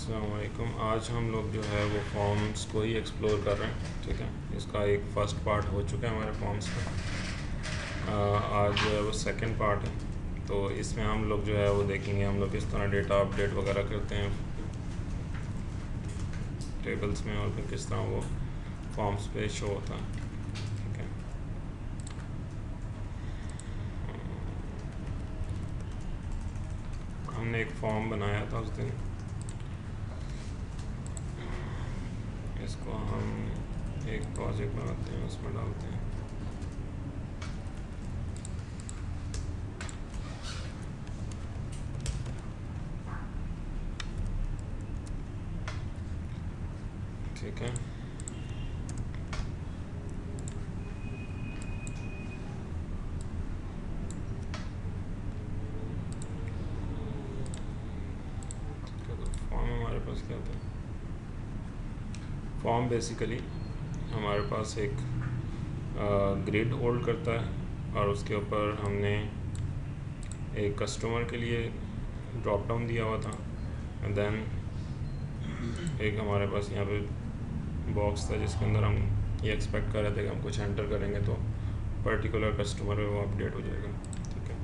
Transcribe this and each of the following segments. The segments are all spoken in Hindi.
अस्सलाम वालेकुम। आज हम लोग जो है वो फॉर्म्स को ही एक्सप्लोर कर रहे हैं। ठीक है, इसका एक फ़र्स्ट पार्ट हो चुका है हमारे फॉर्म्स का। आज जो है वो सेकंड पार्ट है। तो इसमें हम लोग जो है वो देखेंगे हम लोग किस तरह डेटा अपडेट वगैरह करते हैं टेबल्स में, और फिर किस तरह वो फॉर्म्स पे शो होता है। ठीक है, हमने एक फॉर्म बनाया था उस दिन, इसको हम एक प्रोजेक्ट बनाते हैं, उसमें डालते हैं। ठीक है, तो फॉर्म हमारे पास क्या था। फॉर्म बेसिकली हमारे पास एक ग्रिड होल्ड करता है, और उसके ऊपर हमने एक कस्टमर के लिए ड्रॉप डाउन दिया हुआ था, एंड देन एक हमारे पास यहाँ पे बॉक्स था जिसके अंदर हम ये एक्सपेक्ट कर रहे थे कि हम कुछ एंटर करेंगे तो पर्टिकुलर कस्टमर में वो अपडेट हो जाएगा। ठीक है,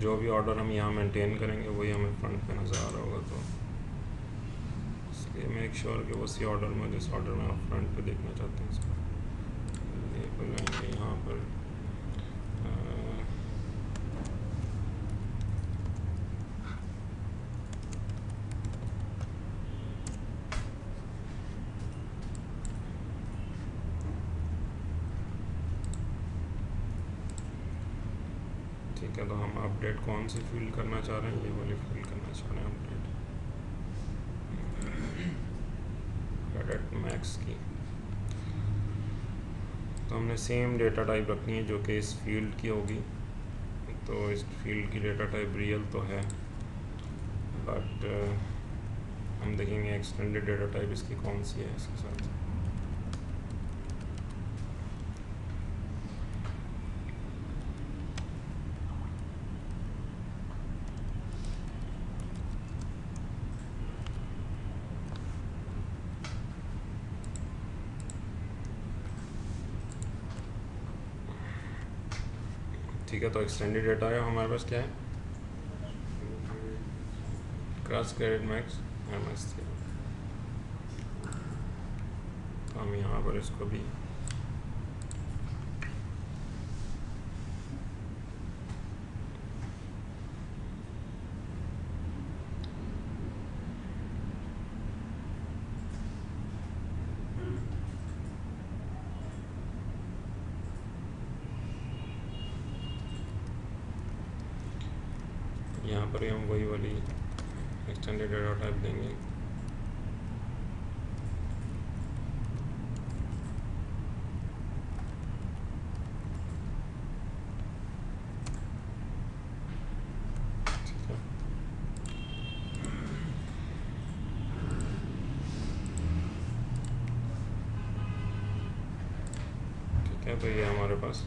जो भी ऑर्डर हम यहाँ मेंटेन करेंगे वही हमें फ्रंट पे नज़र आ रहा होगा, तो इसलिए मेक श्योर कि उसी ऑर्डर में जिस ऑर्डर में आप फ्रंट पे देखना चाहते हैं इसको लेबल लेंगे यहाँ पर। ठीक है, तो हम अपडेट कौन सी फील्ड करना चाह रहे हैं, ये वाली फील्ड करना चाह रहे हैं अपडेट क्रेडिट मैक्स की। तो हमने सेम डेटा टाइप रखनी है जो कि इस फील्ड की होगी। तो इस फील्ड की डेटा टाइप रियल तो है, बट हम देखेंगे एक्सटेंडेड डेटा टाइप इसकी कौन सी है इसके साथ। ठीक है, तो एक्सटेंडेड डेटा है हमारे पास क्या है, क्रॉस क्रेडिट मैक्स MS। तो हम यहाँ पर इसको भी यहाँ पर हम वही वाली एक्सटेंडेड डेटा टाइप देंगे। ठीक है, तो ये हमारे पास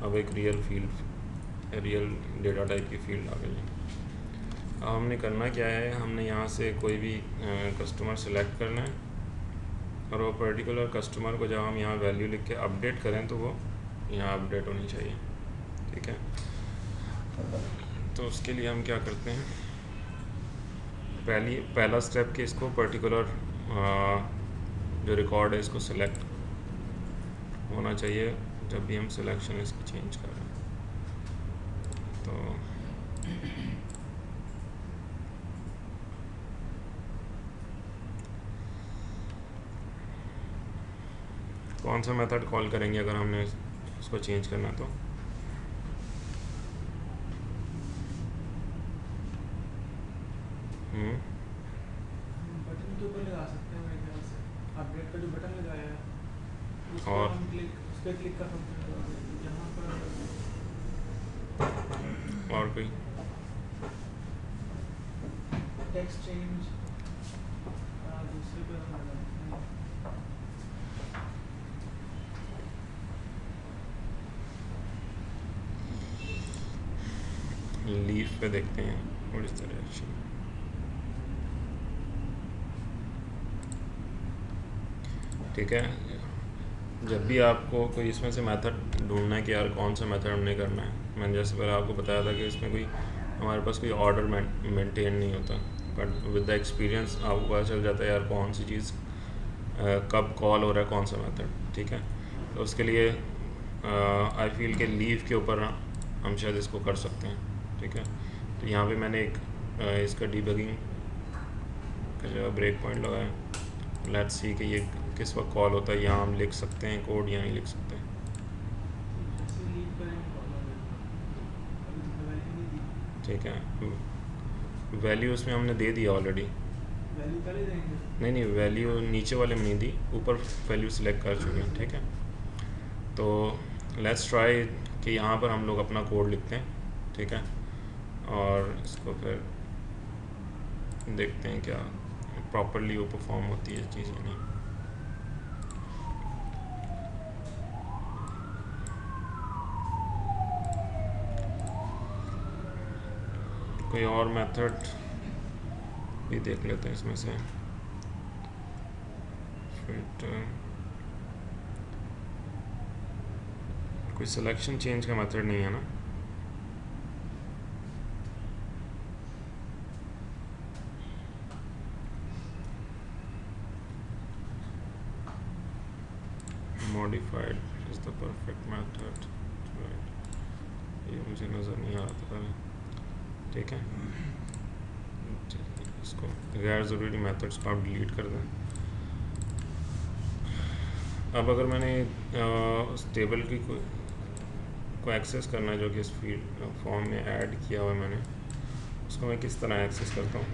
अब एक रियल डेटा टाइप की फील्ड आ गई है। अब हमने करना क्या है, हमने यहाँ से कोई भी कस्टमर सेलेक्ट करना है, और वो पर्टिकुलर कस्टमर को जब हम यहाँ वैल्यू लिख के अपडेट करें तो वो यहाँ अपडेट होनी चाहिए। ठीक है, तो उसके लिए हम क्या करते हैं, पहला स्टेप कि इसको पर्टिकुलर जो रिकॉर्ड है इसको सेलेक्ट होना चाहिए जब भी हम सिलेक्शन इसकी चेंज कर रहे हैं। तो कौन सा मेथड कॉल करेंगे अगर हमने इसको चेंज करना तो बटन के ऊपर लगा सकते हैं मेरे ख्याल से, अपडेट का जो बटन लगाया है उस पर और हम उस पर क्लिक कर सकते हैं यहाँ पर और कोई टेक्स्ट चेंज दूसरे पे हम लगा सकते हैं। लीफ पे देखते हैं और इस तरह एक्शन। ठीक है, जब भी आपको कोई इसमें से मेथड ढूंढना है कि यार कौन सा मेथड हमने करना है, मैंने जैसे पहले आपको बताया था कि इसमें कोई हमारे पास कोई ऑर्डर मेंटेन नहीं होता, बट विद द एक्सपीरियंस आपको पता चल जाता है यार कौन सी चीज़ कब कॉल हो रहा है, कौन सा मेथड। ठीक है, तो उसके लिए आई फील के लीव के ऊपर हम शायद इसको कर सकते हैं। ठीक है, तो यहाँ पे मैंने एक इसका डीबगिंग का जो ब्रेक पॉइंट लगाया, लेट्स सी कि ये किस वक्त कॉल होता है। यहाँ हम लिख सकते हैं कोड, यहाँ ही लिख सकते हैं। जैसे लीव करेंगे अभी तो वैल्यू नहीं दी, ठीक है, वैल्यू उसमें हमने दे दिया ऑलरेडी। वैल्यू पहले देंगे। नहीं, वैल्यू नीचे वाले में नहीं दी, ऊपर वैल्यू सिलेक्ट कर चुके हैं। ठीक है, तो लेट्स ट्राई कि यहाँ पर हम लोग अपना कोड लिखते हैं। ठीक है, और इसको फिर देखते हैं क्या प्रॉपरली वो परफॉर्म होती है चीज़ या नहीं। कोई और मेथड भी देख लेते हैं इसमें से। फिर कोई सिलेक्शन चेंज का मेथड नहीं है ना? Modified is the perfect method, right, ये मुझे नज़र नहीं आ रहा था पहले। ठीक है, इसको गैर ज़रूरी मेथड्स को आप डिलीट कर दें। अब अगर मैंने उस टेबल की को एक्सेस करना है जो कि इस फील्ड फॉर्म में ऐड किया हुआ है मैंने, उसको मैं किस तरह एक्सेस करता हूँ,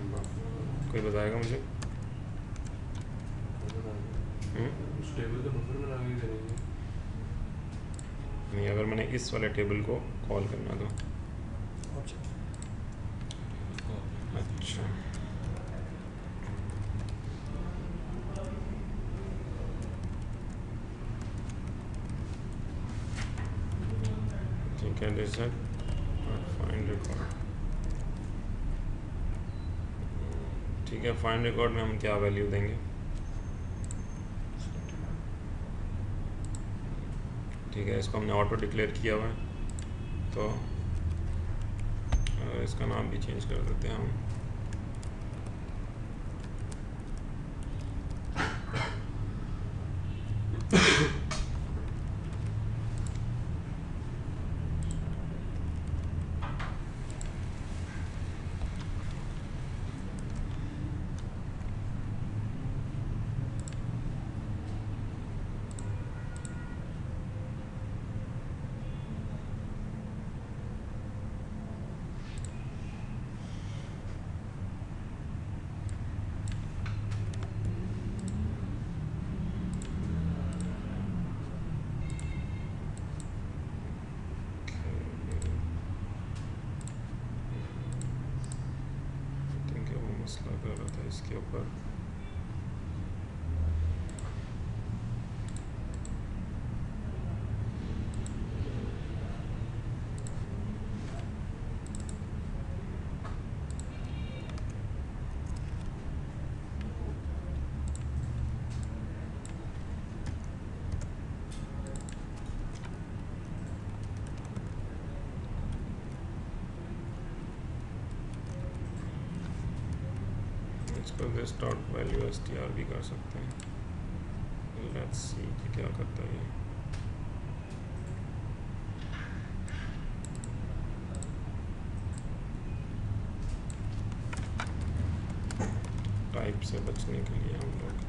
कोई बताएगा मुझे? उस टेबल का बफर में आगे करेंगे। नहीं, अगर मैंने इस वाले टेबल को कॉल करना तो अच्छा, ठीक है, जैसे फाइंड रिकॉर्ड। ठीक है, फाइंड रिकॉर्ड में हम क्या वैल्यू देंगे? ठीक है, इसको हमने ऑटो डिक्लेयर किया हुआ है, तो इसका नाम भी चेंज कर देते हैं हम। मसला कर रहा था इसके ऊपर। इसको दिस डॉट वैल्यू str भी कर सकते हैं। लेट्स सी कि क्या करता है ये। टाइप से बचने के लिए हम लोग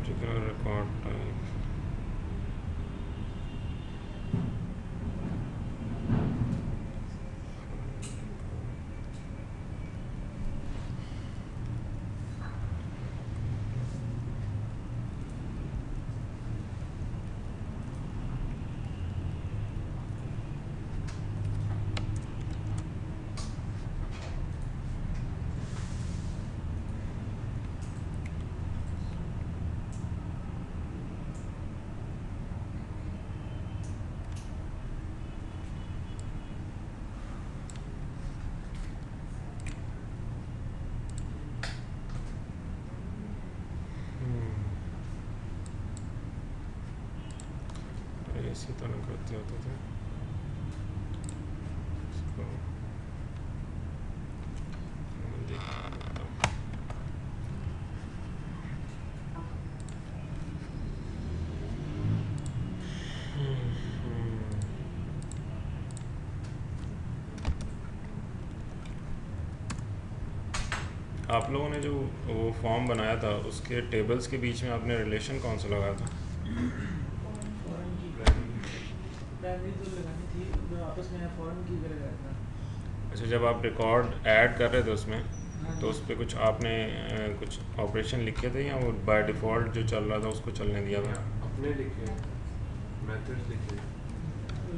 पर्टिकुलर रिकॉर्ड टाइप इसी तरह करते होते थे इसको आप लोगों ने जो वो फॉर्म बनाया था उसके टेबल्स के बीच में आपने रिलेशन कौन सा लगाया था? फॉरेन की प्राइमरी तो लगानी थी, मैं आपस में फॉरेन की भी लगाया था। अच्छा, जब आप रिकॉर्ड ऐड कर रहे थे उसमें हाँ तो जी। उस पर कुछ आपने कुछ ऑपरेशन लिखे थे या वो बाय डिफ़ॉल्ट जो चल रहा था उसको चलने दिया था? अपने लिखे मेथड्स लिखे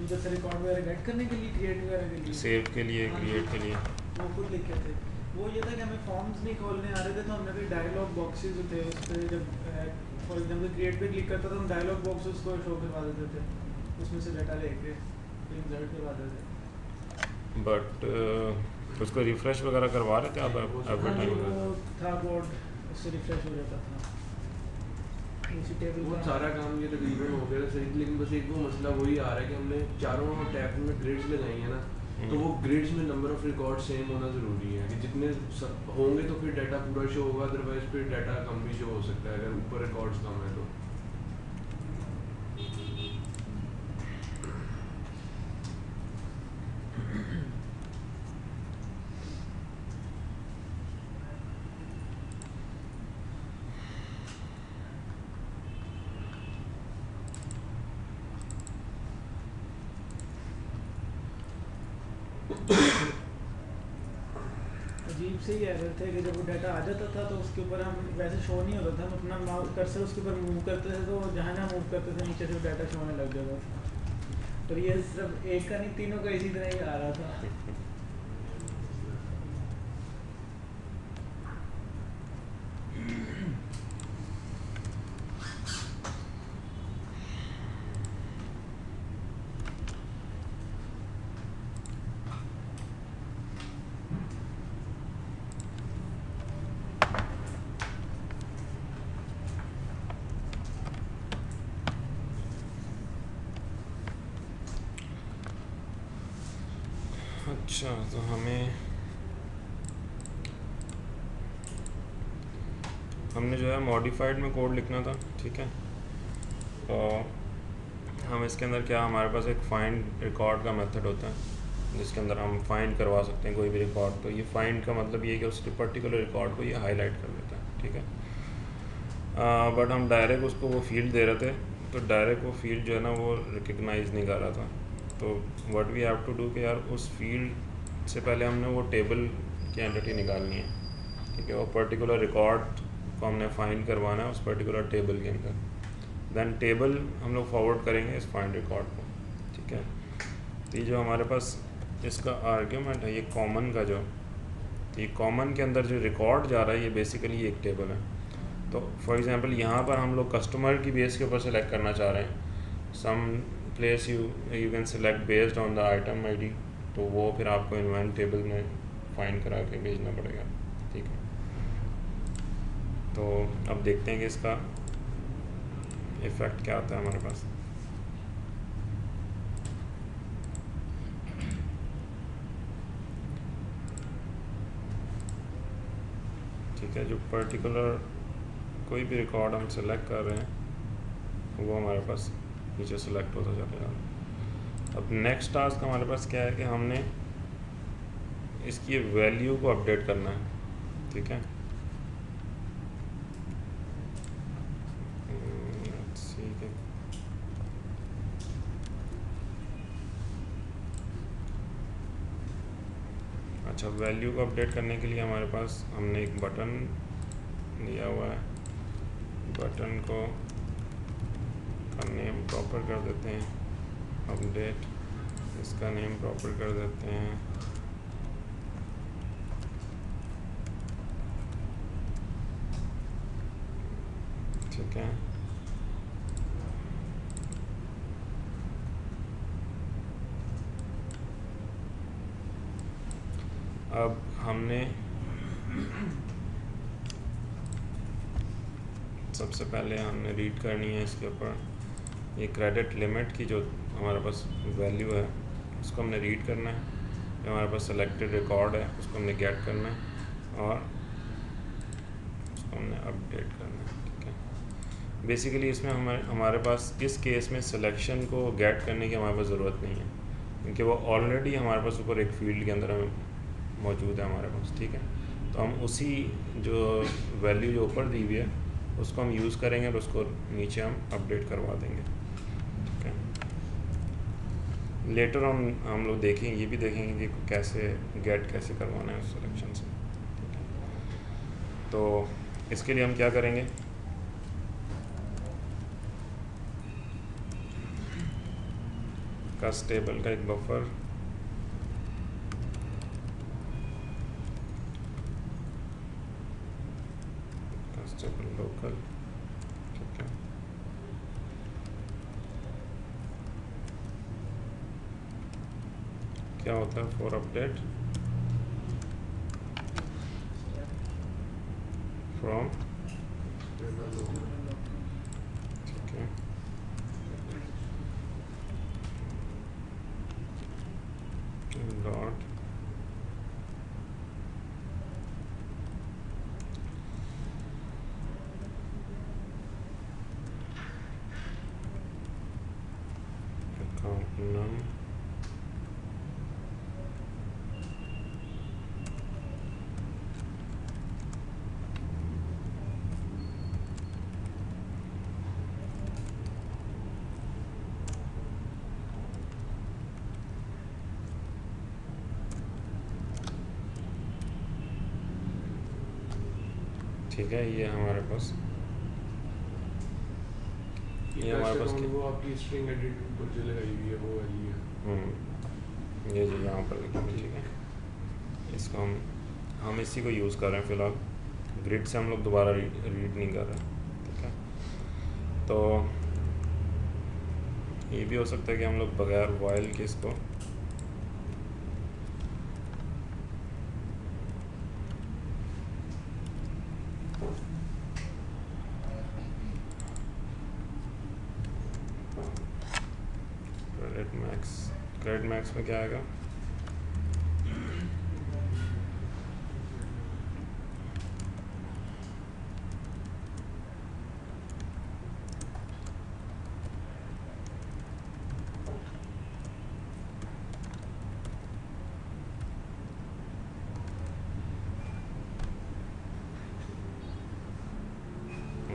जैसे रिकॉर्ड वगैरह गेट करने के लिए, क्रिएट वगैरह के लिए, सेव के लिए, हाँ क्रिएट जी, के लिए? वो खुद लिखे थे। वो ये था कि हमें फॉर्म्स नहीं खोलने आ रहे थे, तो हमने फिर डायलॉग बॉक्सेस जो थे उस पर जब फॉर एग्जाम्पल क्रिएट पे क्लिक करता था, हम डायलॉग बॉक्सेस को शो करवा देते थे, उसमें से डाटा लेके फिर इंसर्ट करवा देते थे। बट उसको रिफ़्रेश वगैरह करवा रहे थे आप एवरी हाँ जी, टाइम? वो था बोर्ड, उससे रिफ्रेश हो जाता था उसी टेबल वो का। सारा काम ये तकरीबन हो गया सही, लेकिन बस एक वो मसला वही आ रहा है कि हमने चारों टैब में ग्रिड्स लगाई है ना, तो वो ग्रिड्स में नंबर ऑफ रिकॉर्ड सेम होना ज़रूरी है कि जितने होंगे तो फिर डाटा पूरा शो होगा, अदरवाइज फिर डाटा कम भी शो हो सकता है अगर ऊपर रिकॉर्ड्स कम है तो। अजीब से ही एरर थे कि जब वो डाटा आ जाता था तो उसके ऊपर हम वैसे शो नहीं होता था, हम अपना माउस कर्सर उसके ऊपर मूव करते थे तो जहाँ जहाँ मूव करते थे नीचे से डाटा शो होने लग जाता था। और ये सिर्फ एक का नहीं, तीनों का इसी तरह ही आ रहा था। अच्छा, तो हमने जो है मॉडिफाइड में कोड लिखना था, ठीक है। और हम इसके अंदर क्या, हमारे पास एक फाइंड रिकॉर्ड का मेथड होता है जिसके अंदर हम फाइंड करवा सकते हैं कोई भी रिकॉर्ड। तो ये फाइंड का मतलब ये है कि उस पर्टिकुलर रिकॉर्ड को ये हाईलाइट कर देता है, ठीक है। बट हम डायरेक्ट उसको वो फील्ड दे रहे थे, तो डायरेक्ट वो फील्ड जो है ना वो रिकग्नाइज नहीं कर रहा था। तो what we have to do कि यार उस फील्ड से पहले हमने वो टेबल की एंटिटी निकालनी है, ठीक है। वो पर्टिकुलर रिकॉर्ड को हमने फाइंड करवाना है उस पर्टिकुलर टेबल के अंदर। देन टेबल हम लोग फॉरवर्ड करेंगे इस फाइंड रिकॉर्ड को, ठीक है। तो ये जो हमारे पास इसका आर्ग्यूमेंट है, ये कॉमन का जो, तो ये कॉमन के अंदर जो रिकॉर्ड जा रहा है ये बेसिकली एक टेबल है। तो फॉर एग्जांपल यहाँ पर हम लोग कस्टमर की बेस के ऊपर सेलेक्ट करना चाह रहे हैं, some place you can select based on the item ID, तो वो फिर आपको इन्वेंट टेबल में फाइंड करा के भेजना पड़ेगा, ठीक है। तो अब देखते हैं कि इसका इफ़ेक्ट क्या आता है हमारे पास। ठीक है, जो पर्टिकुलर कोई भी रिकॉर्ड हम सेलेक्ट कर रहे हैं वो हमारे पास नीचे सेलेक्ट होता चला जा रहा है। अब नेक्स्ट टास्क हमारे पास क्या है कि हमने इसकी वैल्यू को अपडेट करना है, ठीक है। अच्छा, वैल्यू को अपडेट करने के लिए हमारे पास हमने एक बटन दिया हुआ है। बटन को का नेम प्रॉपर कर देते हैं अपडेट, इसका नेम प्रॉपर कर देते हैं ठीक है। अब हमने सबसे पहले हमने रीड करनी है इसके ऊपर ये क्रेडिट लिमिट की जो हमारे पास वैल्यू है उसको हमने रीड करना है। जो हमारे पास सेलेक्टेड रिकॉर्ड है उसको हमने गेट करना है और उसको हमने अपडेट करना है ठीक है। बेसिकली इसमें हमारे पास इस केस में सिलेक्शन को गेट करने की हमारे पास ज़रूरत नहीं है, क्योंकि वो ऑलरेडी हमारे पास ऊपर एक फील्ड के अंदर हमें मौजूद है हमारे पास ठीक है। तो हम उसी जो वैल्यू जो ऊपर दी हुई है उसको हम यूज़ करेंगे और उसको नीचे हम अपडेट करवा देंगे ठीक है। लेटर हम लोग देखेंगे, ये भी देखेंगे कि कैसे गेट कैसे करवाना है उस सिलेक्शन से ठीक है। तो इसके लिए हम क्या करेंगे, कस्ट टेबल का एक बफर लोकल ठीक है। क्या होता है फॉर अपडेट फ्रॉम ठीक है। डॉट num ठीक है। ये हमारे पास ये हमारे पास वो आपकी स्ट्रिंग एडिट ऊपर जो लगाई हुई है वो वाली है। ये जो यहाँ पर लिखी ठीक है। इसको हम इसी को यूज़ कर रहे हैं फ़िलहाल, ग्रिड से हम लोग दोबारा रीड नहीं कर रहे ठीक है। तो ये भी हो सकता है कि हम लोग बगैर वाइल के इसको क्रेडिट मैक्स में क्या आएगा,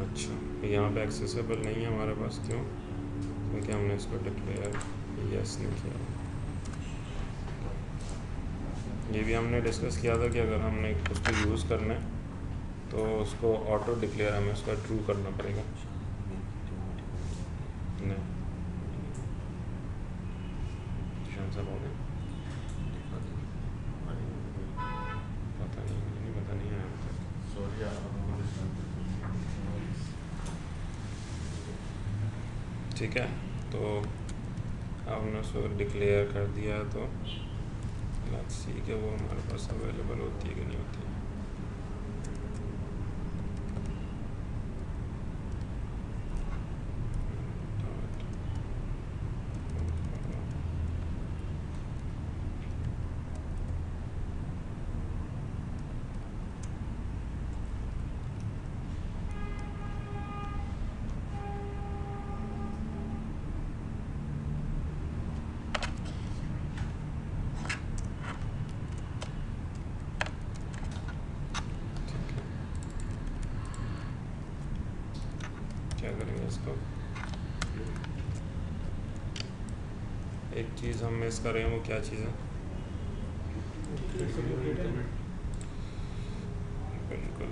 अच्छा यहाँ पे एक्सेसिबल नहीं है हमारे पास, क्यों, क्योंकि हमने इसको डिक्लेयर यस नहीं किया। ये भी हमने डिस्कस किया था कि अगर हमने उसको यूज़ करना है तो उसको ऑटो डिक्लेयर हमें उसका ट्रू करना पड़ेगा। नहीं पता नहीं है ठीक है। तो हमने उसको डिक्लेयर कर दिया तो लेट्स सी कि वो हमारे पास अवेलेबल होती है कि नहीं होती है। क्या करेंगे इसको, एक चीज़ हम मिस कर रहे हैं, वो क्या चीज़ है, बिल्कुल,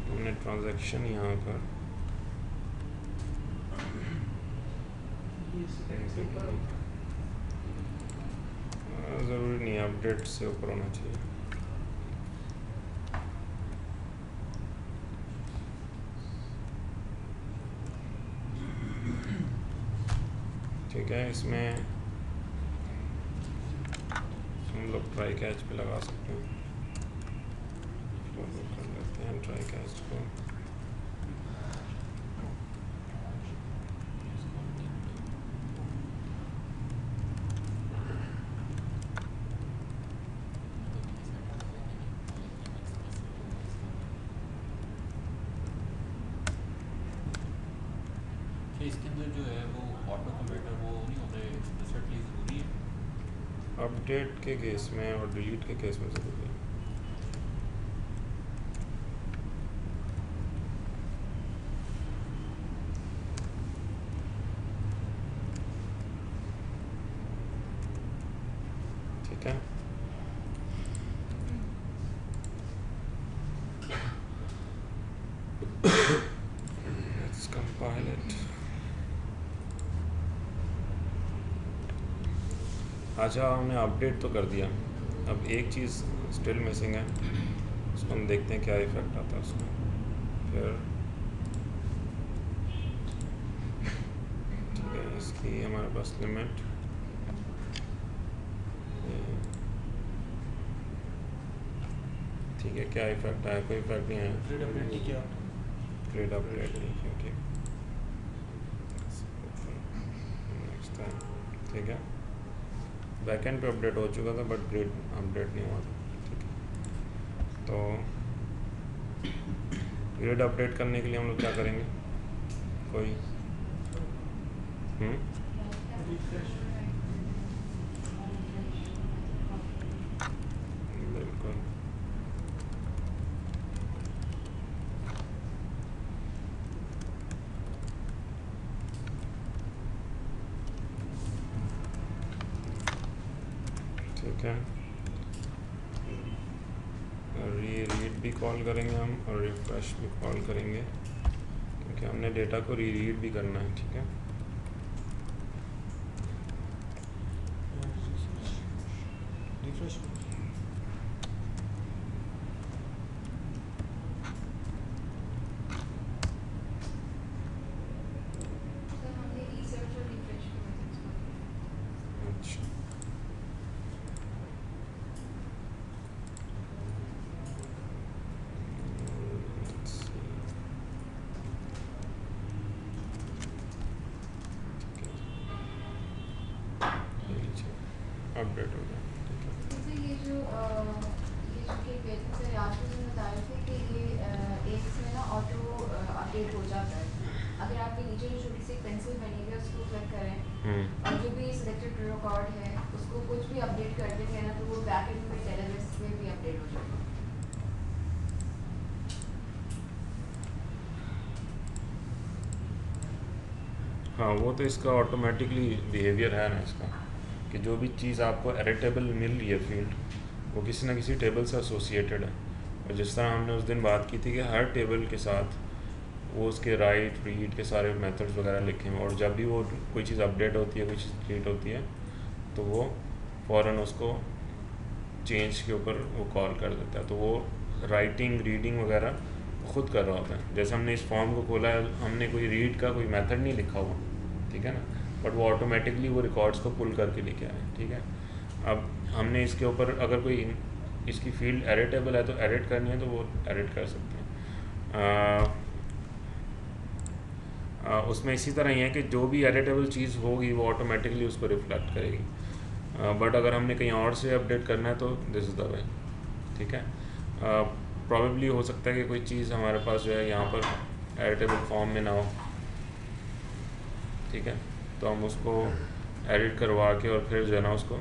हमने ट्रांजैक्शन यहाँ पर ज़रूरी नहीं है, अपडेट से ऊपर होना चाहिए। ठीक है, इसमें हम लोग ट्राई कैच पे लगा सकते हैं। कर लेते हैं ट्राई कैच को। इसके अंदर जो है वो ऑटो कम्प्यूटर वो नहीं होते एक्सप्लिसिटली ज़रूरी है अपडेट के केस में और डिलीट के केस में ज़रूरी है। ठीक है, let's compile it। अच्छा, हमने अपडेट तो कर दिया, अब एक चीज़ स्टिल मिसिंग है, उसको हम देखते हैं क्या इफेक्ट आता है उसमें। फिर ठीक है, इसकी हमारे पास लिमिट ठीक है, क्या इफेक्ट आया? कोई इफेक्ट नहीं आया। ग्रिड अपडेट ठीक है, ग्रिड अपडेट ठीक है, ठीक नेक्स्ट टाइम। ठीक है, बैकएंड पे अपडेट हो चुका था बट ग्रिड अपडेट नहीं हुआ था। ठीक है, तो ग्रिड अपडेट करने के लिए हम लोग क्या करेंगे? कोई बिल्कुल ठीक है, रीड भी कॉल करेंगे हम और रिफ्रेश भी कॉल करेंगे, क्योंकि हमने डेटा को रीड भी करना है। ठीक है, रिफ्रेश अच्छा let's see। अपडेट हो गया। ठीक है, जैसे ये जो कि वेतन से राजू ने बताया थे कि ये एक में ना ऑटो अपडेट हो जाता है। अगर आपके नीचे जो छोटी सी पेंसिल बनी हुई है उसको क्लिक करें और जो भी सिलेक्टेड रिकॉर्ड है उसको कुछ भी अपडेट कर देंगे ना, तो वो बैकएंड में टेलरलिस्ट में भी अपडेट हो जाएगा। हाँ, वो तो इसका ऑटोमेटिकली बिहेवियर है ना इसका, कि जो भी चीज़ आपको एडिटेबल मिल रही है फील्ड, वो किसी ना किसी टेबल से एसोसिएटेड है। और जिस तरह हमने उस दिन बात की थी कि हर टेबल के साथ वो उसके राइट रीड के सारे मेथड्स वगैरह लिखे हैं, और जब भी वो कोई चीज़ अपडेट होती है, कोई चीज़ डिलीट होती है, तो वो फ़ौरन उसको चेंज के ऊपर वो कॉल कर देता है। तो वो राइटिंग रीडिंग वगैरह खुद कर रहा होता है। जैसे हमने इस फॉर्म को खोला है, हमने कोई रीड का कोई मेथड नहीं लिखा हुआ, ठीक है ना, बट वो ऑटोमेटिकली वो रिकॉर्ड्स को पुल करके लेके आए। ठीक है, अब हमने इसके ऊपर अगर कोई इसकी फील्ड एडिटेबल है तो एडिट करनी है तो वो एडिट कर सकते हैं। उसमें इसी तरह ही है कि जो भी एडिटेबल चीज़ होगी वो ऑटोमेटिकली उसको रिफ्लेक्ट करेगी। बट अगर हमने कहीं और से अपडेट करना है तो दिस इज़ द वे। ठीक है, प्रॉबेबली हो सकता है कि कोई चीज़ हमारे पास जो है यहाँ पर एडिटेबल फॉर्म में ना हो। ठीक है, तो हम उसको एडिट करवा के और फिर जो है ना उसको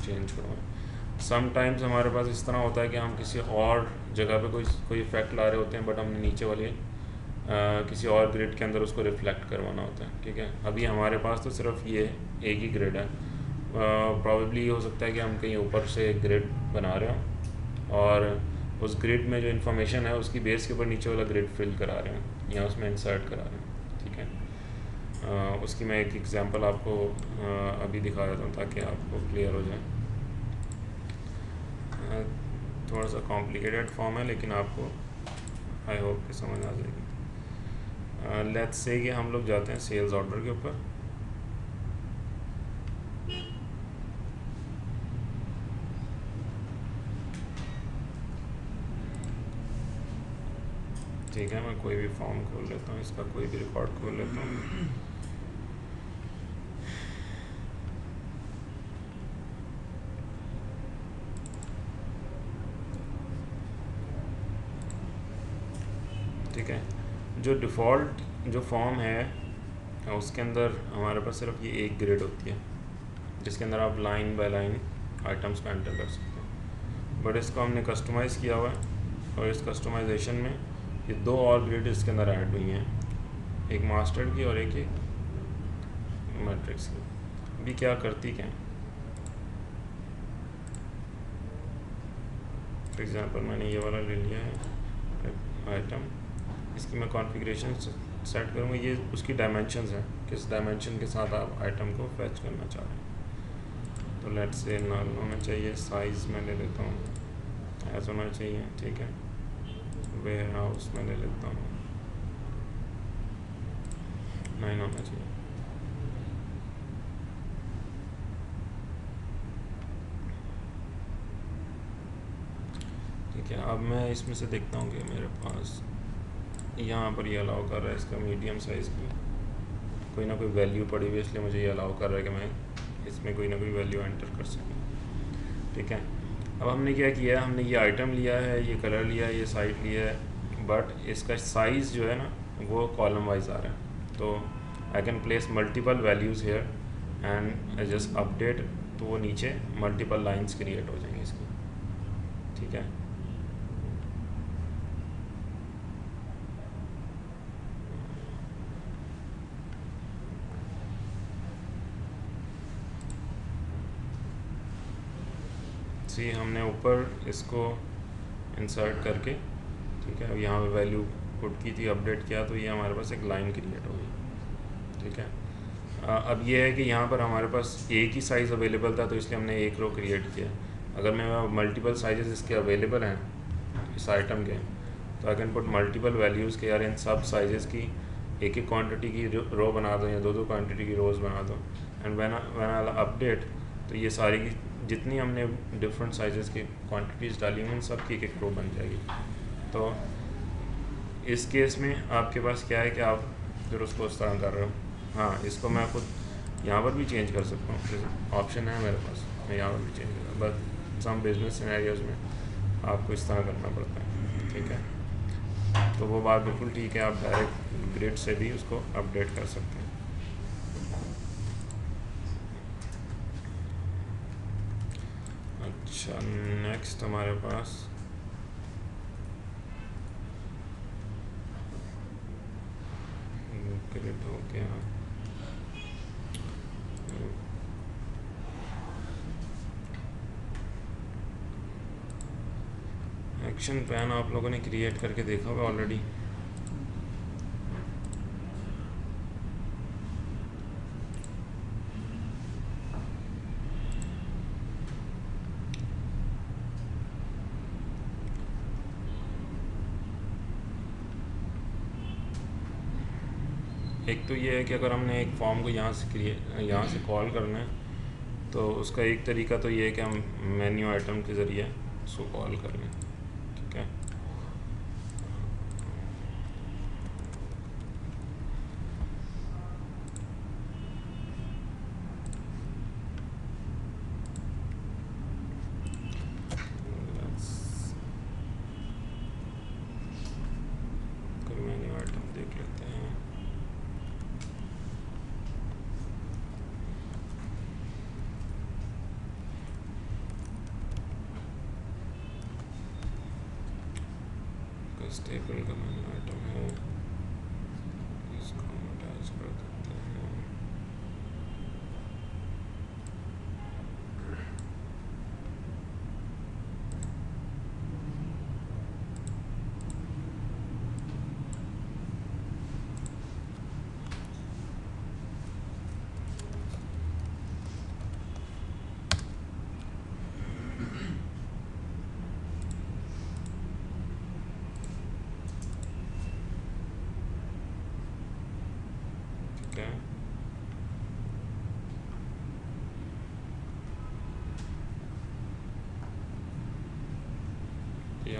चेंज करवाएं। समटाइम्स हमारे पास इस तरह होता है कि हम किसी और जगह पे कोई इफेक्ट ला रहे होते हैं, बट हमने नीचे वाली किसी और ग्रिड के अंदर उसको रिफ्लेक्ट करवाना होता है। ठीक है, अभी हमारे पास तो सिर्फ ये एक ही ग्रिड है, प्रॉबेबली हो सकता है कि हम कहीं ऊपर से ग्रिड बना रहे हों और उस ग्रिड में जो इन्फॉर्मेशन है उसकी बेस के ऊपर नीचे वाला ग्रिड फिल करा रहे हैं या उसमें इंसर्ट करा रहे हैं, ठीक है। उसकी मैं एक एग्जांपल आपको अभी दिखा देता हूँ ताकि आपको क्लियर हो जाए। थोड़ा सा कॉम्प्लिकेटेड फॉर्म है लेकिन आपको आई होप कि समझ आ जाएगी। लेट्स से कि हम लोग जाते हैं सेल्स ऑर्डर के ऊपर। ठीक है, मैं कोई भी फॉर्म खोल लेता हूँ, इसका कोई भी रिकॉर्ड खोल लेता हूँ। ठीक है, जो डिफ़ॉल्ट जो फॉर्म है उसके अंदर हमारे पास सिर्फ ये एक ग्रिड होती है जिसके अंदर आप लाइन बाय लाइन आइटम्स को एंटर कर सकते हैं, बट इसको हमने कस्टमाइज़ किया हुआ है और इस कस्टमाइजेशन में ये दो और ग्रिड इसके अंदर ऐड हुई हैं, एक मास्टर की और एक मैट्रिक्स की। अभी क्या करती क्या है, फॉर एग्जांपल मैंने ये वाला ले लिया है आइटम, इसकी मैं कॉन्फ़िगरेशन सेट करूँगा, ये उसकी डायमेंशंस हैं, किस डायमेंशन के साथ आप आइटम को फैच करना चाह रहे हैं। तो लेट्स से नल होना चाहिए, साइज़ मैं ले लेता हूँ ऐसा होना चाहिए, ठीक है। वेयर हाउस में ले लेता हूँ 9 होना चाहिए। ठीक है, अब मैं इसमें से देखता हूँ कि मेरे पास यहाँ पर ये अलाउ कर रहा है इसका मीडियम साइज़ की कोई ना कोई वैल्यू पड़ी हुई है, इसलिए मुझे ये अलाउ कर रहा है कि मैं इसमें कोई ना कोई वैल्यू एंटर कर सकूँ। ठीक है, अब हमने क्या किया है, हमने ये आइटम लिया है, ये कलर लिया है, ये साइड लिया है, बट इसका साइज़ जो है ना वो कॉलम वाइज आ रहा है। तो I can place multiple values here and just update, तो वो नीचे मल्टीपल लाइंस क्रिएट हो जाएंगे इसकी। ठीक है, सी हमने ऊपर इसको इंसर्ट करके, ठीक है, अब यहाँ पे वैल्यू पुट की थी, अपडेट किया, तो ये हमारे पास एक लाइन क्रिएट हो गई। ठीक है, अब ये है कि यहाँ पर हमारे पास एक ही साइज़ अवेलेबल था तो इसलिए हमने एक रो क्रिएट किया। अगर मैं मल्टीपल साइजेस इसके अवेलेबल हैं इस आइटम के, तो I can put multiple values के यार इन सब साइजेस की एक एक क्वांटिटी की रो बना दो या दो क्वांटिटी की रोज़ बना दो, एंड व्हेन आई अपडेट, तो ये सारी की जितनी हमने डिफरेंट साइजेस की क्वांटिटीज़ डाली हैं उन सब की एक रो बन जाएगी। तो इस केस में आपके पास क्या है कि आप फिर उसको इस तरह कर रहे हो। हाँ, इसको मैं खुद यहाँ पर भी चेंज कर सकता हूँ, ऑप्शन है मेरे पास, मैं यहाँ पर भी चेंज कर, बट सम बिजनेस सिनेरियोज में आपको इस तरह करना पड़ता है। ठीक है, तो वो बात बिल्कुल ठीक है, आप डायरेक्ट ग्रिड से भी उसको अपडेट कर सकते हैं। अच्छा, नेक्स्ट हमारे पास ग्रिड हो गया। एक्शन प्लान आप लोगों ने क्रिएट करके देखा होगा ऑलरेडी। एक तो ये है कि अगर हमने एक फॉर्म को यहाँ से कॉल करना है तो उसका एक तरीका तो ये है कि हम मेन्यू आइटम के ज़रिए उसको कॉल कर लें। ठीक है, कोई मेन्यू आइटम देख लेते हैं। स्टेपल का मेन्यू आइटम है, इसको हम अटैच कर देते हैं।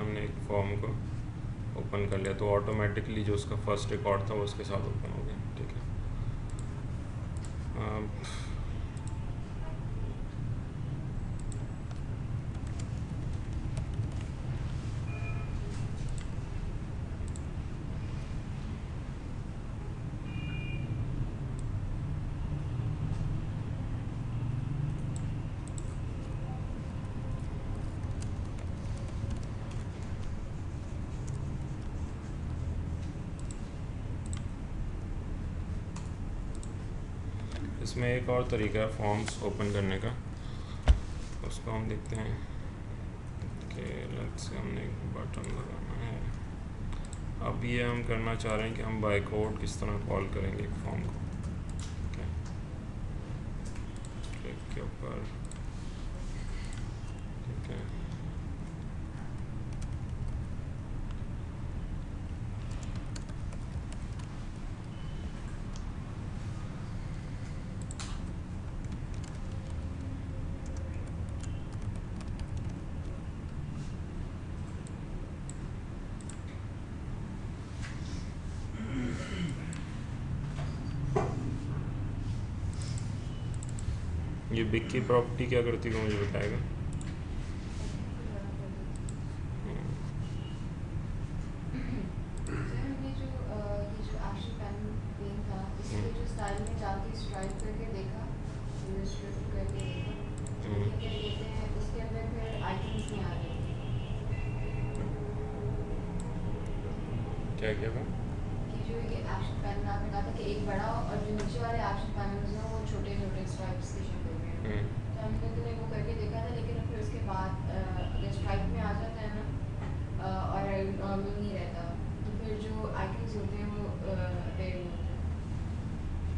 हमने एक फॉर्म को ओपन कर लिया, तो ऑटोमेटिकली जो उसका फर्स्ट रिकॉर्ड था वो उसके साथ ओपन हो गया। ठीक है, इसमें एक और तरीका है फॉर्म्स ओपन करने का, उसको हम देखते हैं कि लेट्स से हमने एक बटन लगाना है। अब ये हम करना चाह रहे हैं कि हम बाय कोड किस तरह कॉल करेंगे एक फॉर्म को। ठीक है, क्लिक के ऊपर, ठीक है, ये बिग की प्रॉपर्टी क्या करती है मुझे बताएगा? क्या क्या था? कि जो ये एक्शन पैनल आपने कहा था कि एक बड़ा और जो नीचे वाले एक्शन पैनल्स हैं वो छोटे छोटे स्ट्राइप्स की शक्ल में हैं। तो हमने तो वो करके देखा था, लेकिन फिर उसके बाद अगर स्ट्राइप में आ जाता है ना और नॉर्मल नहीं रहता, तो फिर जो आइकन्स होते हैं वो अपडेट होते हैं।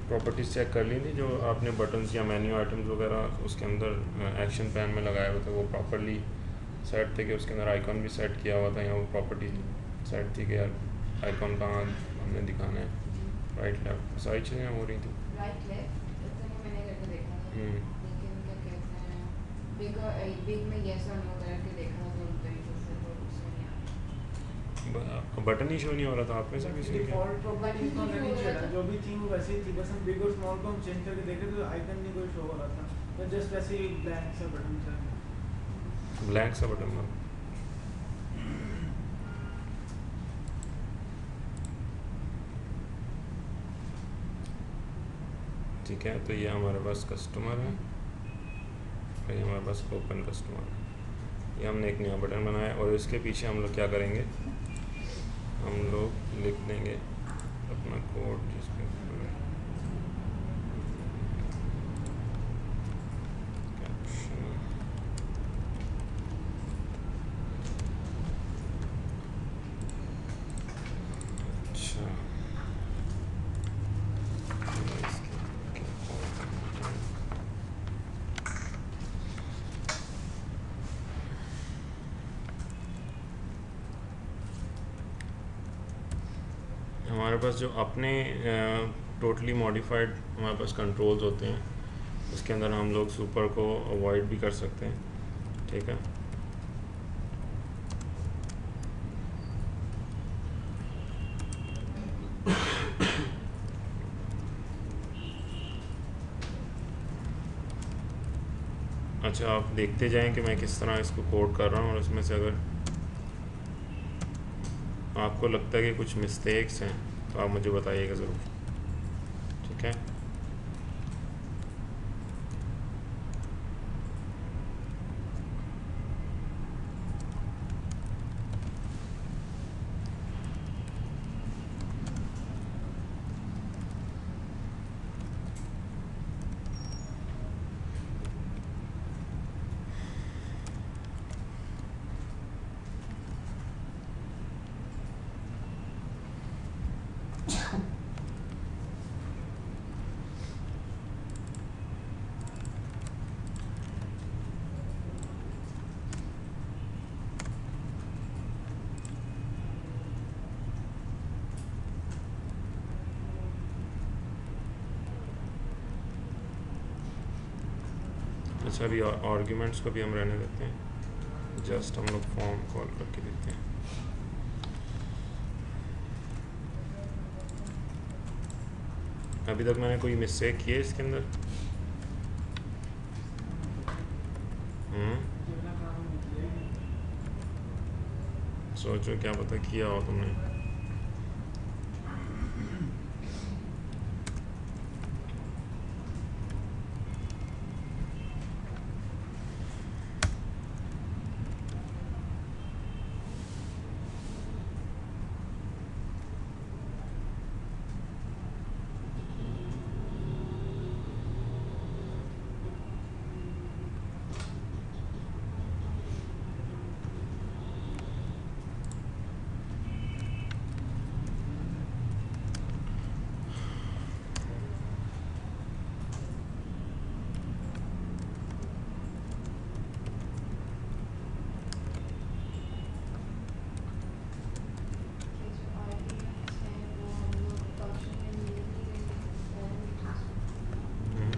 प्रॉपर्टीज चेक कर ली थी जो आपने बटन्स या मेन्यू आइटम्स वगैरह उसके अंदर एक्शन पैन में लगाए हुए थे, वो प्रॉपरली सेट थे कि उसके अंदर आइकॉन भी सेट किया हुआ था, या वो प्रॉपर्टी सेट थी कि आइकॉन कहाँ हमने दिखाना है, राइट लेफ्ट सारी चीज़ें हो रही थी। राइट लेफ्ट इतना मैंने करके देखा था, लेकिन क्या कहते हैं बिग में येस और नो करके देखा था, तो उस तरीके से तो उसमें नहीं आता। बटन ही शो नहीं हो रहा था आप में से किसी के? डिफॉल्ट प्रॉपर्टीज तो नहीं चला, जो भी थी वो वैसी ही थी, बस हम बिग और स्मॉल को हम चेंज करके देखे तो आइकन नहीं कोई शो हो रहा था, तो जस्ट वैसे ही ब्लैंक सा बटन था, ब्लैंक सा बटन था। ठीक है, तो ये हमारे पास कस्टमर है, ये हमारे पास ओपन कस्टमर है। ये हमने एक नया बटन बनाया और इसके पीछे हम लोग क्या करेंगे, हम लोग लिख देंगे अपना कोड जिसके हमारे पास जो अपने टोटली मॉडिफाइड हमारे पास कंट्रोल्स होते हैं, उसके अंदर हम लोग सुपर को अवॉइड भी कर सकते हैं। ठीक है, अच्छा आप देखते जाएं कि मैं किस तरह इसको कोड कर रहा हूँ, और इसमें से अगर आपको लगता है कि कुछ मिस्टेक्स हैं तो आप मुझे बताइएगा ज़रूर। ठीक है, अच्छा अभी आर्ग्यूमेंट्स को भी हम रहने देते हैं, जस्ट हम लोग फॉर्म कॉल करके देखते हैं। अभी तक मैंने कोई मिस्टेक की है इसके अंदर? जितना काम नहीं किया है। सोचो, क्या पता किया हो तुमने। कि जो आइडियाज हैं वो हम लोग फंक्शन में मिल नहीं रही हम्म,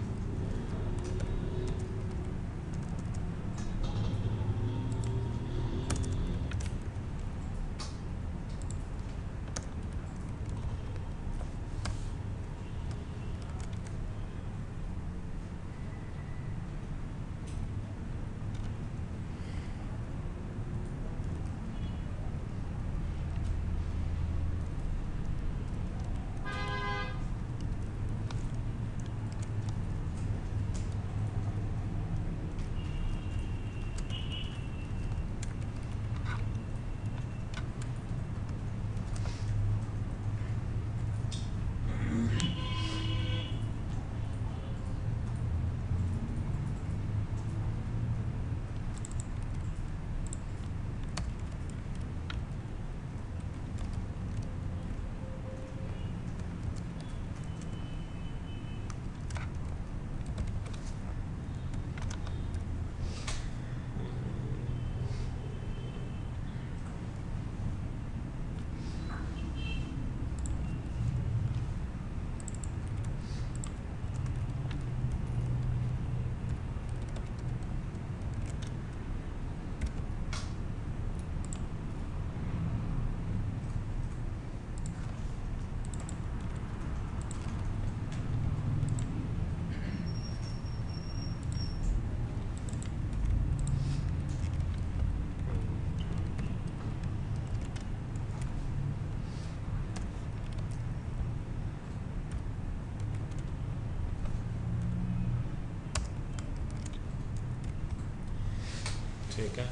ठीक है।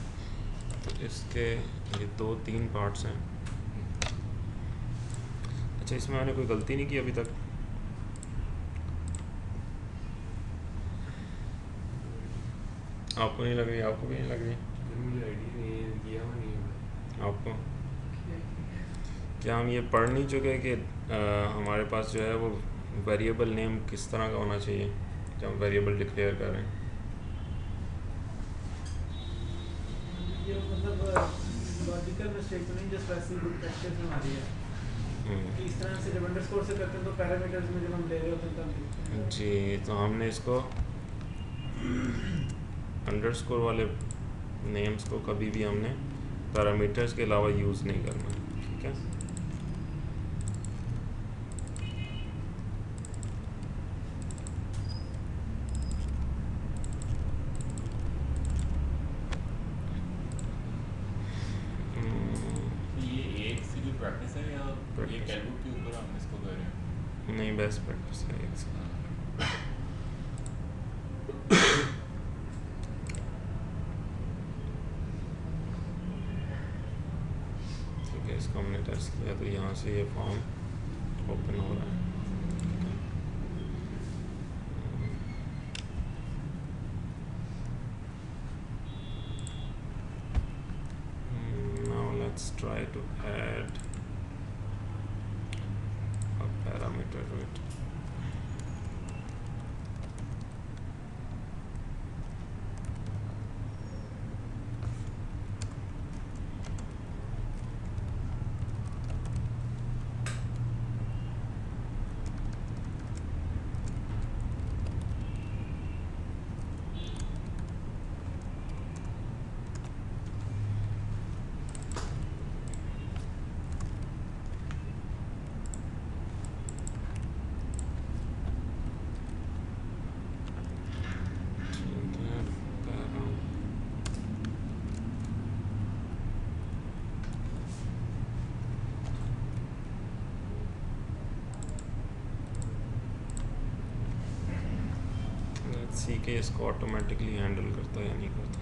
तो इसके ये 2-3 पार्ट्स हैं। अच्छा, इसमें मैंने कोई गलती नहीं की अभी तक? आपको नहीं लग रही? आपको भी नहीं लग रही? मुझे आइडिया नहीं है, किया हुआ नहीं है। आपको क्या हम ये पढ़ नहीं चुके कि हमारे पास जो है वो वेरिएबल नेम किस तरह का होना चाहिए जब हम वेरिएबल डिक्लेयर कर रहे हैं? ये मतलब लॉजिकल मिस्टेक तो नहीं, जस्ट वैसे ही गुड प्रैक्टिस में हमारी है कि इस तरह से जब अंडरस्कोर से करते हैं तो पैरामीटर्स में जब हम ले रहे होते हैं तब लिखते हैं। जी, तो हमने इसको अंडरस्कोर वाले नेम्स को कभी भी हमने पैरामीटर्स के अलावा यूज़ नहीं करना, ठीक है? तो ये एक सी की प्रैक्टिस है या ये Practice. कैलबुक के ऊपर हम इसको कर रहे हैं? नहीं, बेस्ट प्रैक्टिस है एक से। ठीक है, इसको हमने टेस्ट किया तो यहाँ से ये फॉर्म ओपन हो रहा है। Now let's try to add a parameter to it. सी के इसको ऑटोमेटिकली हैंडल करता है या नहीं करता।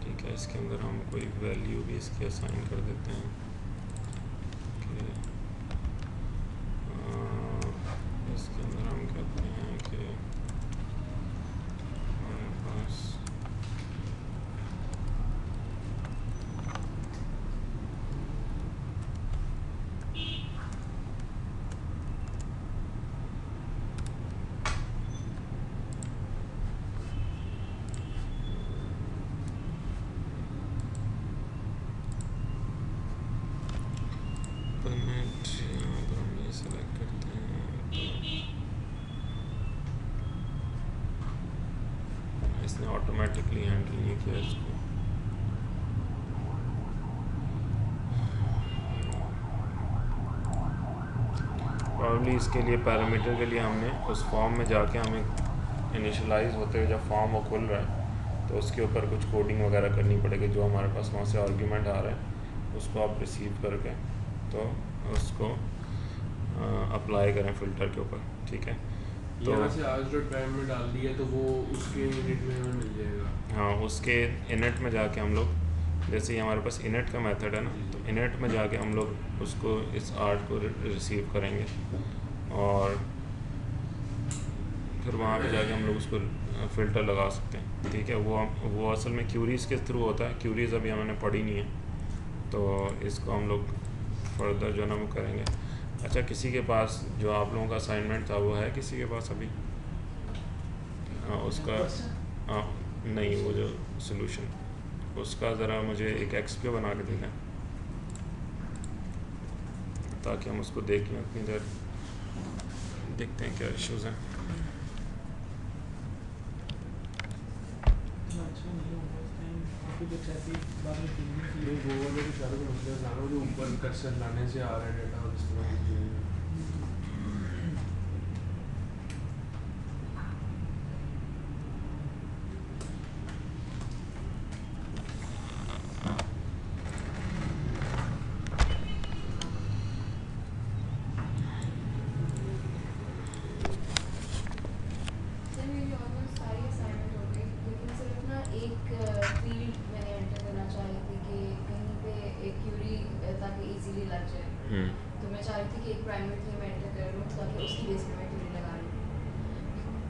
ठीक है, इसके अंदर हम कोई वैल्यू भी इसकी असाइन कर देते हैं कि इसके अंदर हम कहते हैं कि हमारे पास पेमेंट, यहाँ पर हम ये सेलेक्ट करते हैं तो इसने ऑटोमेटिकली हैंडल नहीं किया इसको। प्रॉब्ली इसके लिए पैरामीटर के लिए हमने उस फॉर्म में जाके हमें इनिशियलाइज होते हुए जब फॉर्म वो खुल रहा है तो उसके ऊपर कुछ कोडिंग वगैरह करनी पड़ेगी। जो हमारे पास वहाँ से आर्ग्यूमेंट आ रहा है उसको आप रिसीव करके तो उसको अप्लाई करें फ़िल्टर के ऊपर। ठीक है, तो यहाँ से आज.py में डाल दिया तो वो उसके इनिट में हमें मिल जाएगा। हाँ, उसके इनिट में जाके हम लोग, जैसे ही हमारे पास इनिट का मेथड है ना, तो इनिट में जाके हम लोग उसको इस आर्ट को रिसीव करेंगे और फिर वहाँ पे जाके हम लोग उसको फ़िल्टर लगा सकते हैं। ठीक है, वो असल में क्यूरीज़ के थ्रू होता है। क्यूरीज़ अभी हमने पढ़ी नहीं है तो इसको हम लोग फर्दर जो ना वो करेंगे। अच्छा, किसी के पास जो आप लोगों का असाइनमेंट था वो है किसी के पास अभी उसका नहीं, वो जो सोल्यूशन उसका ज़रा मुझे एक एक्सपी बना के दे दें ताकि हम उसको देखें। अपनी देर देखते हैं क्या इश्यूज़ हैं। अच्छा नहीं होगा इस टाइम काफ़ी कुछ ऐसी बाद में फीलिंग की ये वो वाले तो सारे को मसले जानो जो ऊपर कर्सर लाने से आ रहा है डेटा और इस्तेमाल कीजिए। सर मेरी ऑलमोस्ट सारी असाइनमेंट हो गई, लेकिन सिर्फ ना एक फील्ड मैंने एंटर करना चाह रही थी कि कहीं पे एक क्यूरी ताकि इजीली लग जाए। तो मैं चाह रही थी कि एक प्राइमरी थी मैं एंटर कर लूँ ताकि उसकी बेस पे मैं क्यूरी लगा लूँ।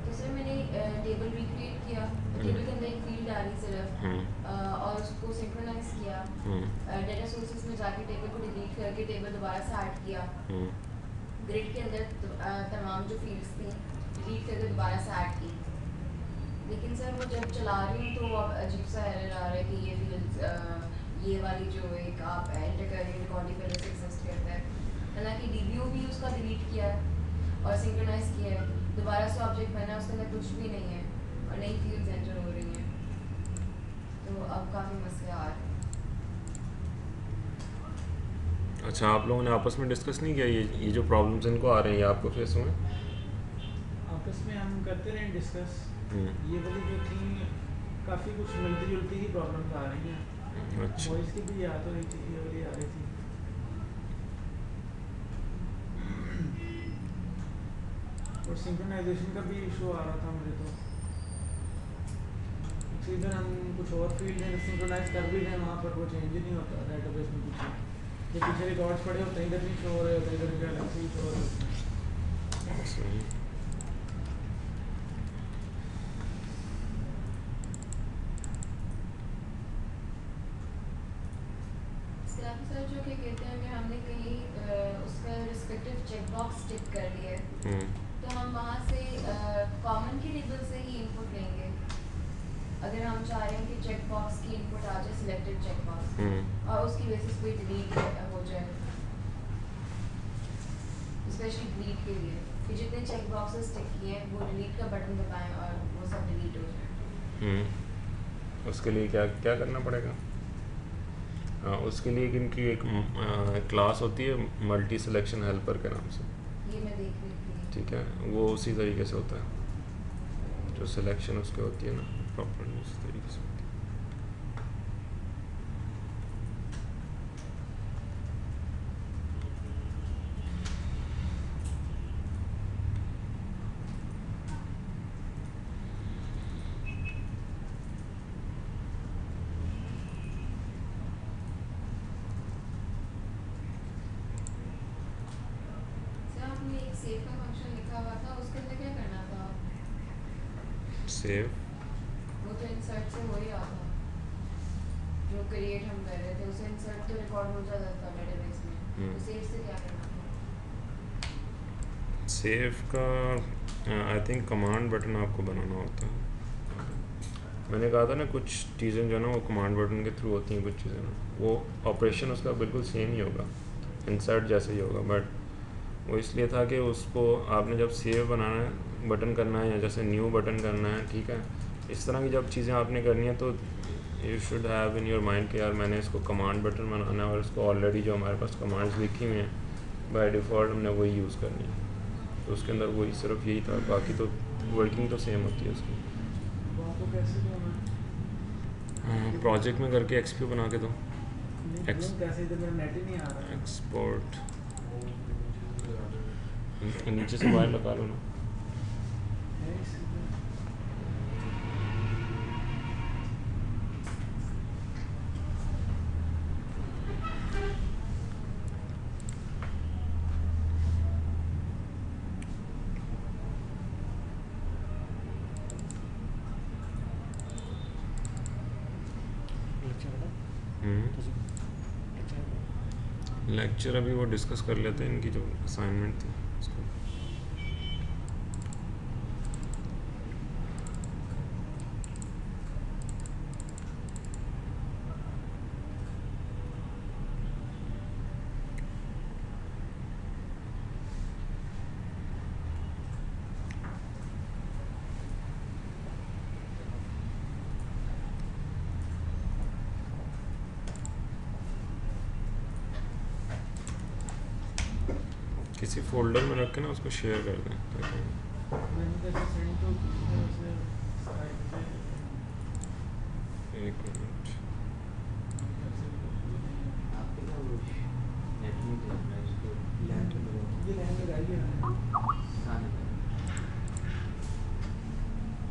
तो सर मैंने टेबल रिक्रिएट किया, टेबल के अंदर एक फील्ड डाली सिर्फ और उसको सिंक्रोनाइज किया। डेटा सोर्सेज में जाके टेबल को डिलीट करके टेबल दोबारा से ऐड किया। ग्रिड के अंदर तमाम जो फील्ड्स थी डिलीट करके दोबारा से ऐड की। लेकिन सर वो जब चला रही हूँ तो अब अजीब सा एरर आ रहा है कि ये फील्ड ये वाली जो एक आप एंटर कर रही हैं रिकॉर्डिंग पहले से एग्जिस्ट करता है, हालांकि डीबीओ भी उसका डिलीट किया है और सिंक्रोनाइज किया है, दोबारा से ऑब्जेक्ट बना उसके अंदर कुछ भी नहीं है और नई फील्ड्स एंटर हो रही हैं। तो अब काफ़ी मसले आ रहे हैं। अच्छा, आप लोगों ने आपस में डिस्कस नहीं किया ये जो प्रॉब्लम्स इनको आ रहे हैं ये आपको फेस हुए? आपस में हम करते रहे डिस्कस। ये वाली जो थी काफ़ी कुछ मिलती जुलती ही प्रॉब्लम्स आ रही हैं। अच्छा, वॉइस की भी याद हो रही थी, ये वाली आ रही थी। और सिंक्रोनाइजेशन का भी इशू आ रहा था मुझे। तो इधर हम कुछ और फील्ड में सिंक्रोनाइज कर भी रहे हैं, वहाँ पर वो चेंज ही नहीं होता डेटाबेस में कुछ। ये पीछे रिकॉर्ड्स पड़े होते हैं, इधर नहीं शो हो रहे होते, इधर के अलग से ही शो हो रहे होते हैं। सही। सर जो कि कहते हैं कि हमने कहीं उसका रिस्पेक्टिव चेकबॉक्स टिक कर लिया है तो हम वहाँ से कॉमन की टेबल से ही इनपुट लेंगे। अगर हम चाह रहे हैं कि चेकबॉक्स की इनपुट आ जाए सिलेक्टेड चेकबॉक्स और उसकी बेसिस पे डिलीट हो जाए, स्पेशली डिलीट के लिए कि जितने चेकबॉक्सेस टिक किए हैं वो डिलीट का बटन दबाएं और वो सब डिलीट हो जाए। उसके लिए क्या क्या करना पड़ेगा? उसके लिए इनकी एक क्लास होती है मल्टी सिलेक्शन हेल्पर के नाम से। ये मैं देख रही थी। ठीक है, वो उसी तरीके से होता है जो सिलेक्शन उसके होती है ना, प्रॉपर उसी तरीके से होती सेव वो तो इंसर्ट से हो ही रहा था, जो क्रिएट हम कर रहे थे उसे इंसर्ट तो रिकॉर्ड हो जाता था डेटाबेस में, तो सेव से क्या करना था? सेव का आई थिंक कमांड बटन आपको बनाना होता है। मैंने कहा था ना कुछ चीज़ें जो है ना वो कमांड बटन के थ्रू होती हैं, कुछ चीज़ें ना वो ऑपरेशन उसका बिल्कुल सेम ही होगा, इंसर्ट जैसे ही होगा, बट वो इसलिए था कि उसको आपने जब सेव बनाना है बटन करना है या जैसे न्यू बटन करना है, ठीक है, इस तरह की जब चीज़ें आपने करनी है तो you should have in your mind कि यार मैंने इसको कमांड बटन बनाना है और इसको ऑलरेडी जो हमारे पास कमांड्स लिखी हुई हैं बाय डिफ़ॉल्ट हमने वही यूज़ करनी है। तो उसके अंदर वही सिर्फ यही था, बाकी तो वर्किंग तो सेम होती है उसकी। आपको कैसे करना है? प्रोजेक्ट में करके एक्सपी बना के दो। कैसे, इधर मेरा नेट ही नहीं आ रहा है। एक्सपोर्ट नीचे से बाहर लगा लो ना। है इसलिए। लेक्चर अभी वो डिस्कस कर लेते हैं, इनकी जो असाइनमेंट थी उसको। किसी फोल्डर में रख के ना उसको शेयर कर दें ताकि मैंने कैसे सेंड तो किया उसे स्काइप पे। एक मिनट। ये लैंड लगाइए ना।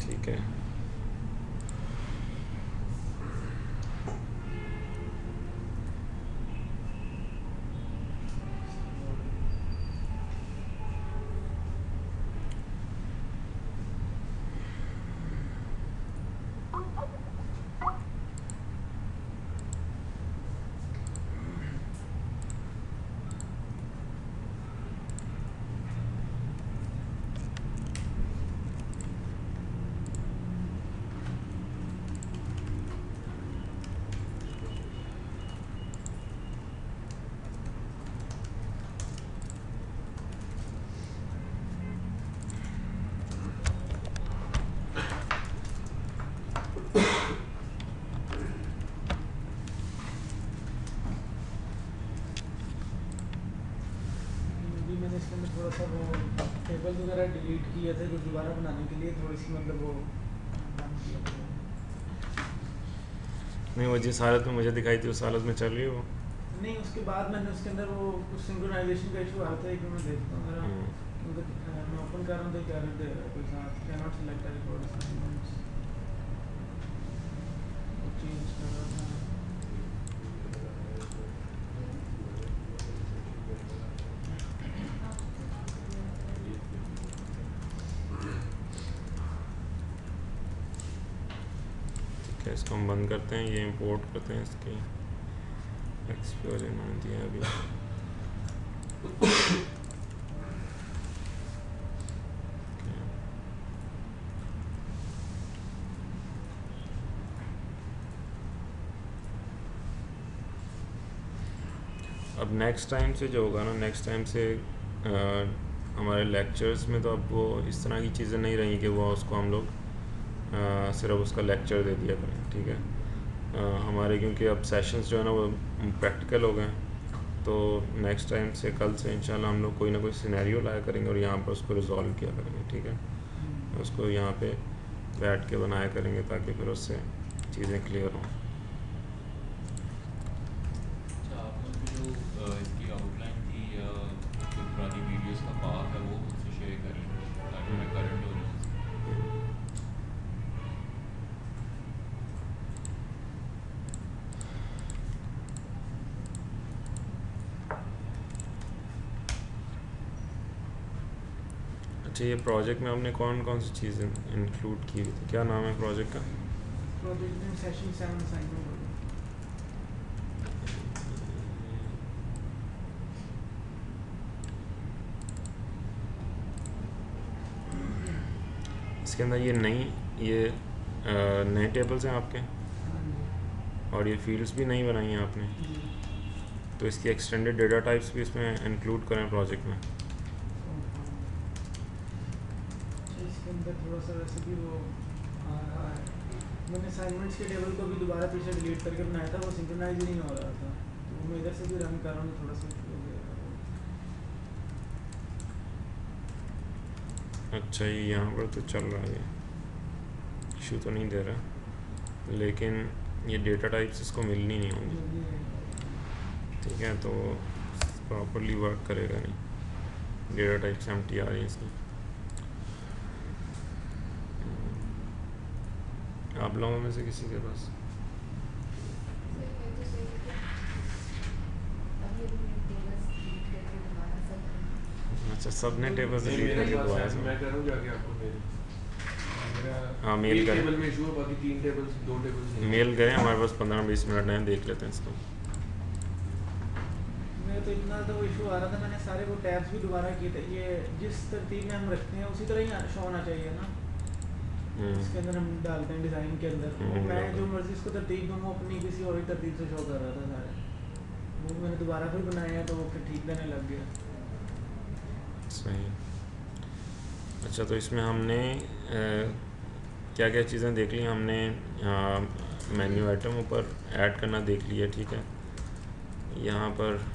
ठीक है, अभी मैंने इसके अंदर थोड़ा सा वो टेबल वगैरह डिलीट किए थे जो दोबारा बनाने के लिए थोड़ी सी मतलब वो काम किया था। नहीं वो जिस हालत में मुझे दिखाई थी उस हालत में चल रही है वो। नहीं, उसके बाद मैंने उसके अंदर वो कुछ सिंक्रोनाइजेशन का इशू आता है कि मैं देखता हूँ मेरा मैं ओपन कर रहा हूँ तो क्या दे रहा है कोई साथ can not select record assignments change कर रहा था। ठीक है, इसको हम बंद करते हैं, ये इंपोर्ट करते हैं इसकी एक्सप्लोर मैंने दिया अभी। अब नेक्स्ट टाइम से जो होगा ना, नेक्स्ट टाइम से हमारे लेक्चर्स में तो अब वो इस तरह की चीज़ें नहीं रही कि वो उसको हम लोग सिर्फ उसका लेक्चर दे दिया करें, ठीक है। हमारे क्योंकि अब सेशंस जो है ना वो प्रैक्टिकल हो गए हैं, तो नेक्स्ट टाइम से कल से इंशाल्लाह हम लोग कोई ना कोई सिनेरियो लाया करेंगे और यहाँ पर उसको रिजॉल्व किया करेंगे, ठीक है। उसको यहाँ पे बैठ के बनाया करेंगे ताकि फिर उससे चीज़ें क्लियर हों। अच्छा, आप मुझे जो इसकी आउटलाइन थी या जो पुरानी वीडियोस का पाथ है वो मुझसे शेयर करें ताकि मैं करंट हो जाऊँ। अच्छा, ये प्रोजेक्ट में आपने कौन कौन सी चीज़ें इंक्लूड की हुई थी? क्या नाम है प्रोजेक्ट का? प्रोजेक्ट में सेशन 7 असाइनमेंट होगा। इसके अंदर ये नए टेबल्स हैं आपके, हाँ जी। और ये फील्ड्स भी नई बनाई हैं आपने, जी। तो इसकी एक्सटेंडेड डेटा टाइप्स भी इसमें इंक्लूड करें प्रोजेक्ट में। इसके अंदर थोड़ा सा वैसे भी वो आ रहा है, मैंने असाइनमेंट्स के टेबल को भी दोबारा पीछे डिलीट करके बनाया था, वो सिंक्रोनाइज ही नहीं हो रहा था, तो मैं इधर से भी रन कर रहा हूँ, थोड़ा सा हो गया। अच्छा, ये यहाँ पर तो चल रहा है, इशू तो नहीं दे रहा, लेकिन ये डेटा टाइप्स इसको मिलनी नहीं होंगी, जो भी है। ठीक है, तो प्रॉपरली वर्क करेगा नहीं, डेटा टाइप्स एम्प्टी आ रही है इसकी। आप लोगों में से किसी के पास? सर मैं तो सही है कि अभी अभी मैं टेबल्स डिलीट करके दोबारा सब अच्छा, सब ने टेबल नहीं, डिलीट मेरे करके पास दोबारा है, से? मैं करूँ जाके आपको मेल। हाँ, मेल एक करें, टेबल में इशू है, बाकी 3 टेबल्स 2 टेबल्स हैं। मेल करें, हमारे पास 15-20 मिनट हैं, देख लेते हैं इसको। मैं तो इतना तो इशू आ रहा था, मैंने सारे वो टैब्स भी दोबारा किए थे, ये जिस तरतीब में हम रखते हैं उसी तरह ही शो होना चाहिए ना, इसके अंदर हम डालते हैं डिज़ाइन के अंदर, वो मैं जो मर्जी इसको तरतीब दूँ वो अपनी किसी और ही तरतीब से शो कर रहा था सारे, वो मैंने दोबारा फिर बनाया तो वो फिर ठीक रहने लग गया। सही। अच्छा, तो इसमें हमने क्या क्या चीज़ें देख ली हमने? मेन्यू आइटम ऊपर ऐड करना देख लिया, ठीक है। यहाँ पर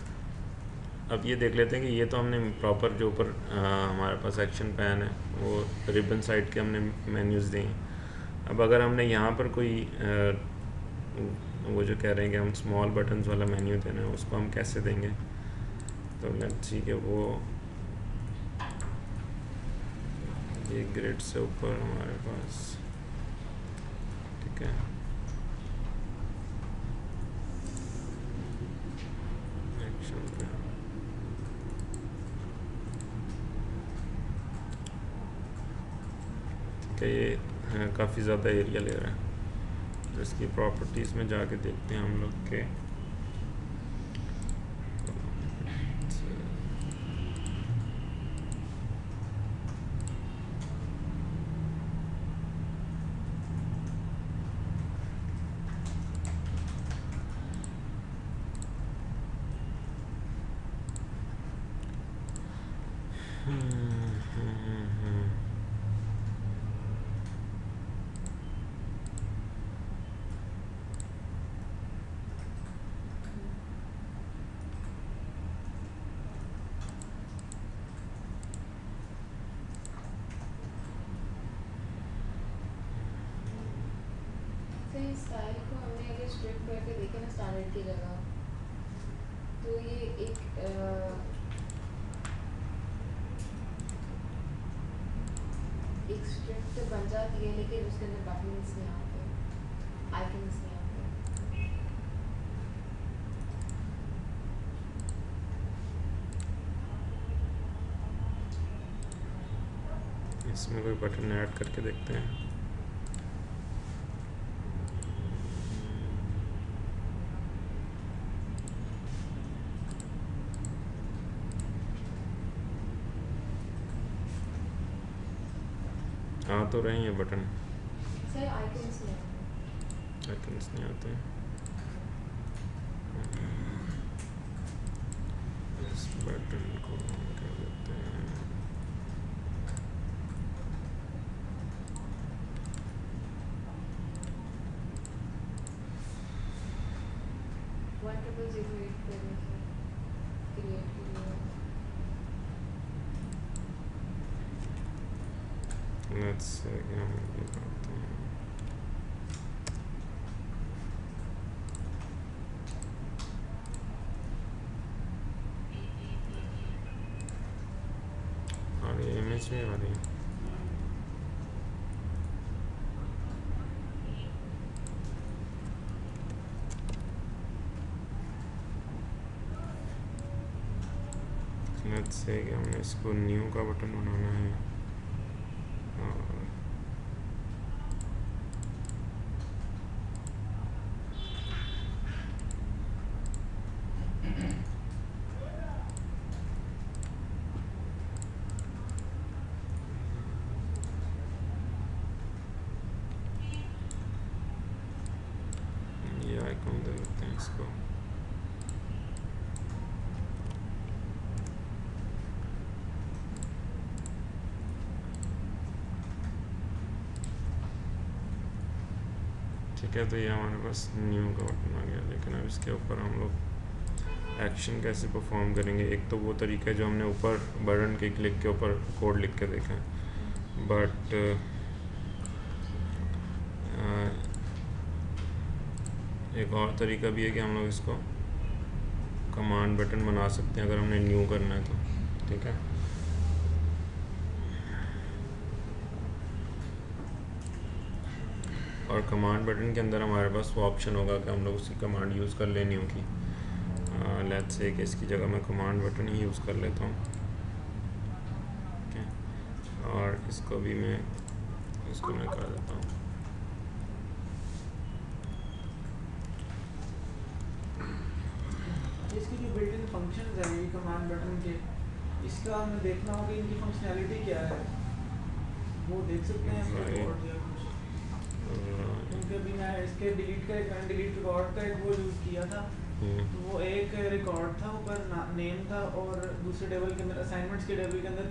अब ये देख लेते हैं कि ये तो हमने प्रॉपर जो ऊपर हमारे पास एक्शन पैन है वो रिबन साइड के हमने मेन्यूज़ दें। अब अगर हमने यहाँ पर कोई वो जो कह रहे हैं कि हम स्मॉल बटन्स वाला मेन्यू देना है, उसको हम कैसे देंगे? तो लेट्स सी कि वो ये ग्रिड से ऊपर हमारे पास, ठीक है, एक्शन पे ठीक है, ये काफ़ी ज़्यादा एरिया ले रहा है, तो इसकी प्रॉपर्टीज़ में जाके देखते हैं हम लोग के सही स्टाइल को हमने अगर स्ट्रिप करके देखे ना स्टैंडर्ड की जगह, तो ये एक स्ट्रिप तो बन जाती है, लेकिन उसके अंदर बटन्स नहीं आते, आइकन्स नहीं आते। इसमें कोई बटन ऐड करके देखते हैं। आ तो रहे हैं बटन, सर आइकन्स नहीं आते। आइकन्स नहीं आते। इस बटन को क्या कहते हैं? वन ट्रिपल जीरो एट पे क्रिएट कीजिए। लेट्स से हम ये करते हैं, और ये इमेज में आ रही है। लेट्स से कि हमने इसको न्यू का बटन बनाना है, हम दे देते हैं इसको। ठीक है, तो ये हमारे पास न्यू का बटन आ गया। लेकिन अब इसके ऊपर हम लोग एक्शन कैसे परफॉर्म करेंगे? एक तो वो तरीका है जो हमने ऊपर बटन के क्लिक के ऊपर कोड लिख के देखा है, बट एक और तरीका भी है कि हम लोग इसको कमांड बटन बना सकते हैं अगर हमने न्यू करना है तो। ठीक है, और कमांड बटन के अंदर हमारे पास वो ऑप्शन होगा कि हम लोग उसकी कमांड यूज़ कर लें न्यू की। लेट्स से कि इसकी जगह मैं कमांड बटन ही यूज़ कर लेता हूँ। ठीक, और इसको भी मैं कर देता हूँ। इसकी जो बिल्ट इन फंक्शंस है ये कमांड बटन के, इसका हमें देखना होगा इनकी फंक्शनैलिटी क्या है, वो देख सकते हैं हम रिकॉर्ड या कुछ। क्योंकि अभी मैं इसके डिलीट रिकॉर्ड का एक वो यूज़ किया था, तो वो एक रिकॉर्ड था, ऊपर नेम था, और दूसरे टेबल के अंदर असाइनमेंट्स के टेबल के अंदर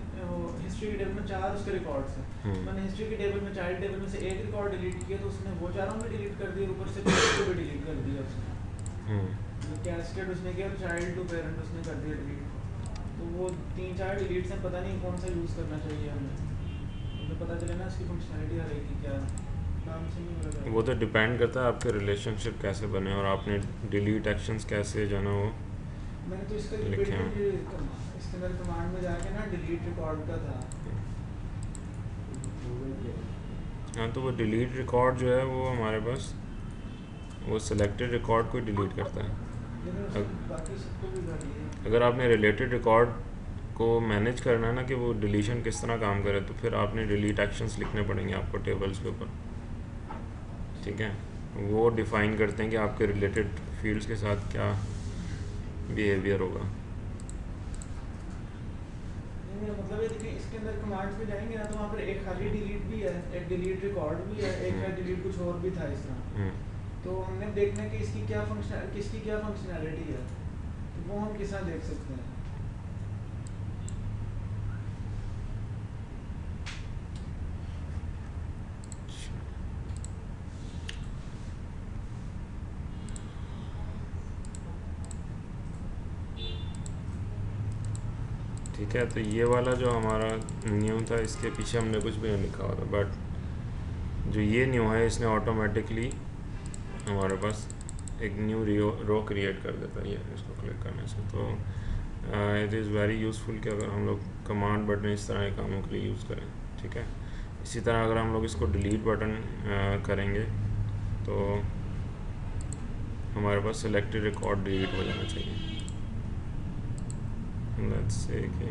हिस्ट्री के टेबल में 4 उसके रिकॉर्ड्स हैं। मैंने हिस्ट्री के टेबल में चाइल्ड टेबल में से एक रिकॉर्ड डिलीट किया, तो उसने वो चारों भी डिलीट कर दिया, ऊपर से को भी डिलीट कर दिया उसने। कैस्केड उसने किया, चाइल्ड टू पेरेंट उसने कर दिया डिलीट। तो वो 3-4 डिलीट्स हैं, पता नहीं कौन सा यूज़ करना चाहिए हमें, तो पता चले ना इसकी फंक्शनैलिटी हर एक की क्या काम से नहीं हो रहा। वो तो डिपेंड करता है आपके रिलेशनशिप कैसे बने और आपने डिलीट एक्शंस कैसे जो है ना वो मैंने तो इसका लिखे हैं। इसके अंदर कमांड में जाके ना डिलीट रिकॉर्ड का था। हाँ, तो वो डिलीट रिकॉर्ड जो है वो हमारे पास वो सिलेक्टेड रिकॉर्ड को डिलीट करता है। बाकी सबको भी कर लिया। अगर आपने रिलेटेड रिकॉर्ड को मैनेज करना है ना कि वो डिलीशन किस तरह काम करे, तो फिर आपने डिलीट एक्शंस लिखने पड़ेंगे आपको टेबल्स के ऊपर। ठीक है, वो डिफ़ाइन करते हैं कि आपके रिलेटेड फील्ड्स के साथ क्या बिहेवियर होगा। मतलब ये देखिए, इसके अंदर कमांड्स में जाएंगे ना, तो वहाँ पर एक खाली डिलीट भी है, एक डिलीट रिकॉर्ड भी है, एक है डिलीट कुछ और भी था इस तरह। तो हमने देखना है कि इसकी क्या फंक्शनैलिटी है, तो वो हम किस तरह देख सकते हैं। ठीक है, तो ये वाला जो हमारा न्यू था इसके पीछे हमने कुछ भी नहीं लिखा हुआ था, बट जो ये न्यू है इसने ऑटोमेटिकली हमारे पास एक न्यू रो क्रिएट कर देता है ये इसको क्लिक करने से। तो इट इज़ वेरी यूज़फुल कि अगर हम लोग कमांड बटन इस तरह के कामों के लिए यूज़ करें। ठीक है, इसी तरह अगर हम लोग इसको डिलीट बटन करेंगे तो हमारे पास सिलेक्टेड रिकॉर्ड डिलीट हो जाना चाहिए। लेट्स से कि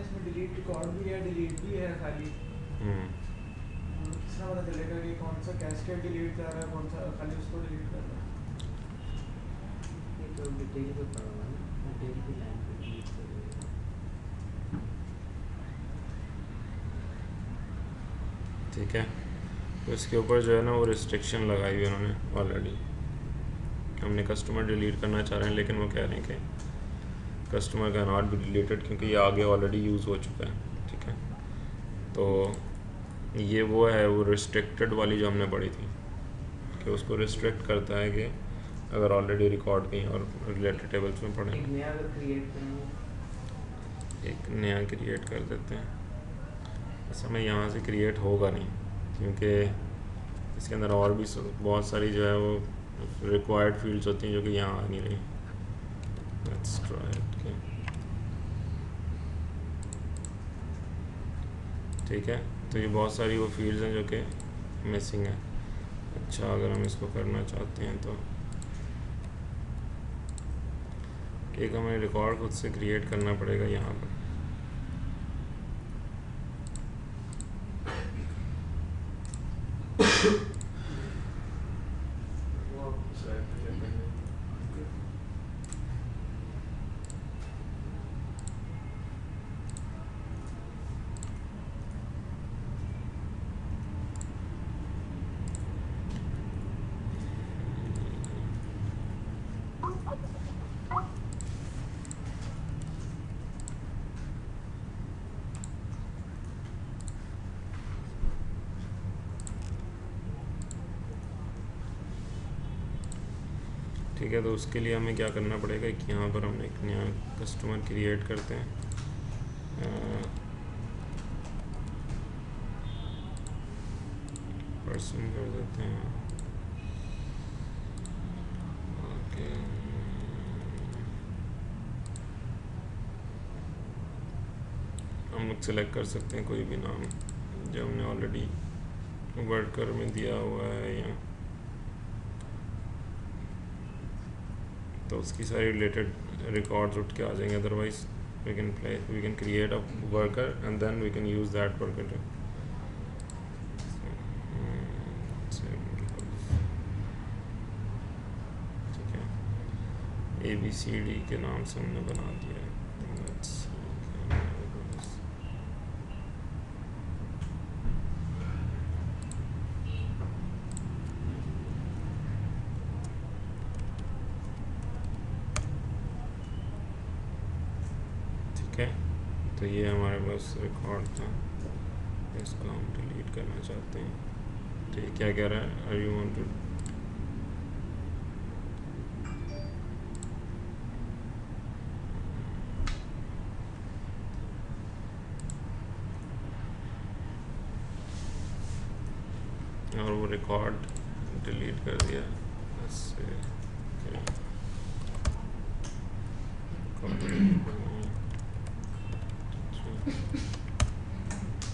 इसमें डिलीट रिकॉर्ड भी है, डिलीट भी है खाली। किस तरह पता चलेगा कि कौन सा कैस्केड डिलीट कर रहा है, कौन सा खाली उसको डिलीट कर रहा है? तो डिटेल पे पड़ा हुआ है ना, डिटेल की लाइन पे डिलीट करेगा। ठीक है, तो इसके ऊपर जो है ना वो रिस्ट्रिक्शन लगाई हुई उन्होंने ऑलरेडी। हमने कस्टमर डिलीट करना चाह रहे हैं, लेकिन वो कह रहे हैं कि कस्टमर का नॉट बी डिलीटेड क्योंकि ये आगे ऑलरेडी यूज़ हो चुका है। ठीक है, तो ये वो है वो रिस्ट्रिक्टेड वाली जो हमने पढ़ी थी कि उसको रिस्ट्रिक्ट करता है कि अगर ऑलरेडी रिकॉर्ड कहीं और रिलेटेड टेबल्स में पढ़ें। एक नया अगर क्रिएट करेंगे, एक नया क्रिएट कर देते हैं। ऐसा में यहाँ से क्रिएट होगा नहीं क्योंकि इसके अंदर और भी बहुत सारी जो है वो रिक्वायर्ड फील्ड्स होती हैं जो कि यहाँ आ नहीं रही। Let's try it. ठीक है, तो ये बहुत सारी वो फील्ड्स हैं जो कि मिसिंग है। अच्छा, अगर हम इसको करना चाहते हैं तो एक हमें रिकॉर्ड खुद से क्रिएट करना पड़ेगा यहाँ पर। ठीक है, तो उसके लिए हमें क्या करना पड़ेगा कि यहाँ पर हमने एक नया कस्टमर क्रिएट करते हैं। पर्सन कर देते हैं। ओके, हम लोग सेलेक्ट कर सकते हैं कोई भी नाम जो हमने ऑलरेडी वर्कर में दिया हुआ है या तो उसकी सारी रिलेटेड रिकॉर्ड्स उठ के आ जाएंगे। Otherwise we can create a worker and then we can use that worker. ठीक है, ABCD के नाम से हमने बना दिया है। ठीक है, तो ये हमारे पास रिकॉर्ड था, इसको हम डिलीट करना चाहते हैं। तो ये क्या कह रहा है, आर यू वांट टू और वो रिकॉर्ड डिलीट कर दिया।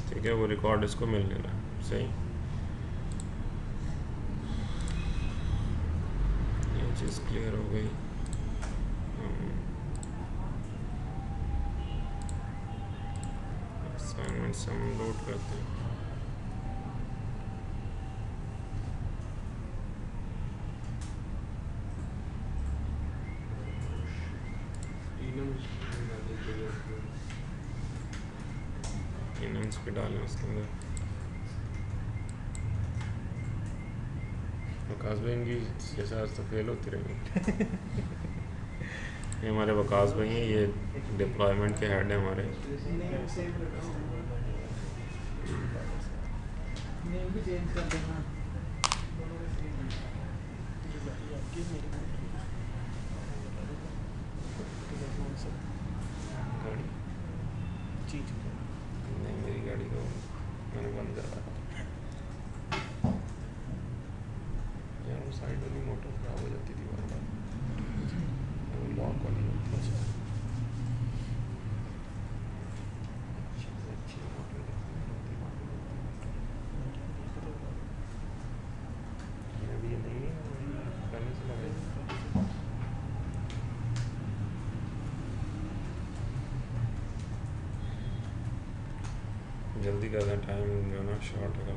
ठीक है, वो रिकॉर्ड इसको मिल नहीं रहा। सही, ये चीज़ क्लियर हो गई। असाइनमेंट से हम लोड करते हैं। इनम्स पे डालें उसके अंदर। वकास भाई इनकी ये साथ तो फेल होती रहेंगी। ये हमारे वकास भाई हैं, ये डिप्लॉयमेंट के हेड हैं हमारे। नेम भी चेंज कर देना। नहीं, मेरी गाड़ी को मैंने बंद करा यार, वो साइड वाली मोटर खराब हो जाती थी बार बार, लॉक वाली होती है। अच्छी मोटर अभी ये नहीं है, पहले से लगा। जल्दी कर दें, टाइम जो ना शॉर्ट है।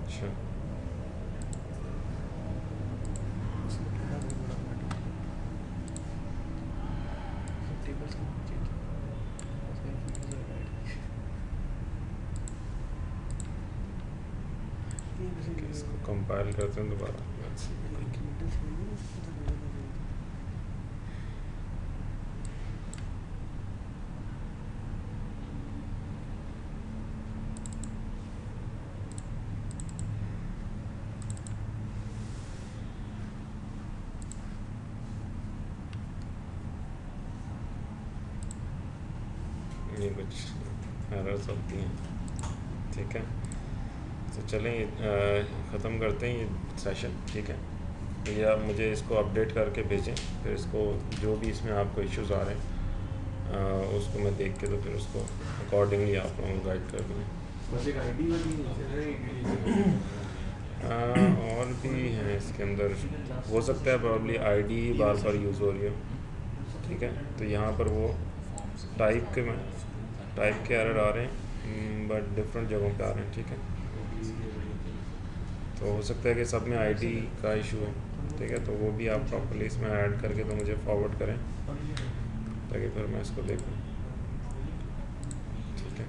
अच्छा, इसको कंपाइल करते हैं दोबारा। ये कुछ एरर्स होती हैं। ठीक है, तो चलें ख़त्म करते हैं ये सेशन। ठीक है। या मुझे इसको अपडेट करके भेजें, फिर इसको जो भी इसमें आपको इश्यूज़ आ रहे हैं उसको मैं देख के तो फिर उसको अकॉर्डिंगली आप लोगों को गाइड कर दूँगा। बस एक आईडी वाली और भी हैं इसके अंदर, हो सकता है प्रॉब्ली आईडी बार बार यूज़ हो रही हो, ठीक है। तो यहाँ पर वो टाइप के एरर आ रहे हैं बट डिफरेंट जगहों पे आ रहे हैं, ठीक है। तो हो सकता है कि सब में आईडी का इशू है, ठीक है। तो वो भी आप प्रॉपर्ली इसमें ऐड करके तो मुझे फॉरवर्ड करें ताकि फिर मैं इसको देखूँ, ठीक है।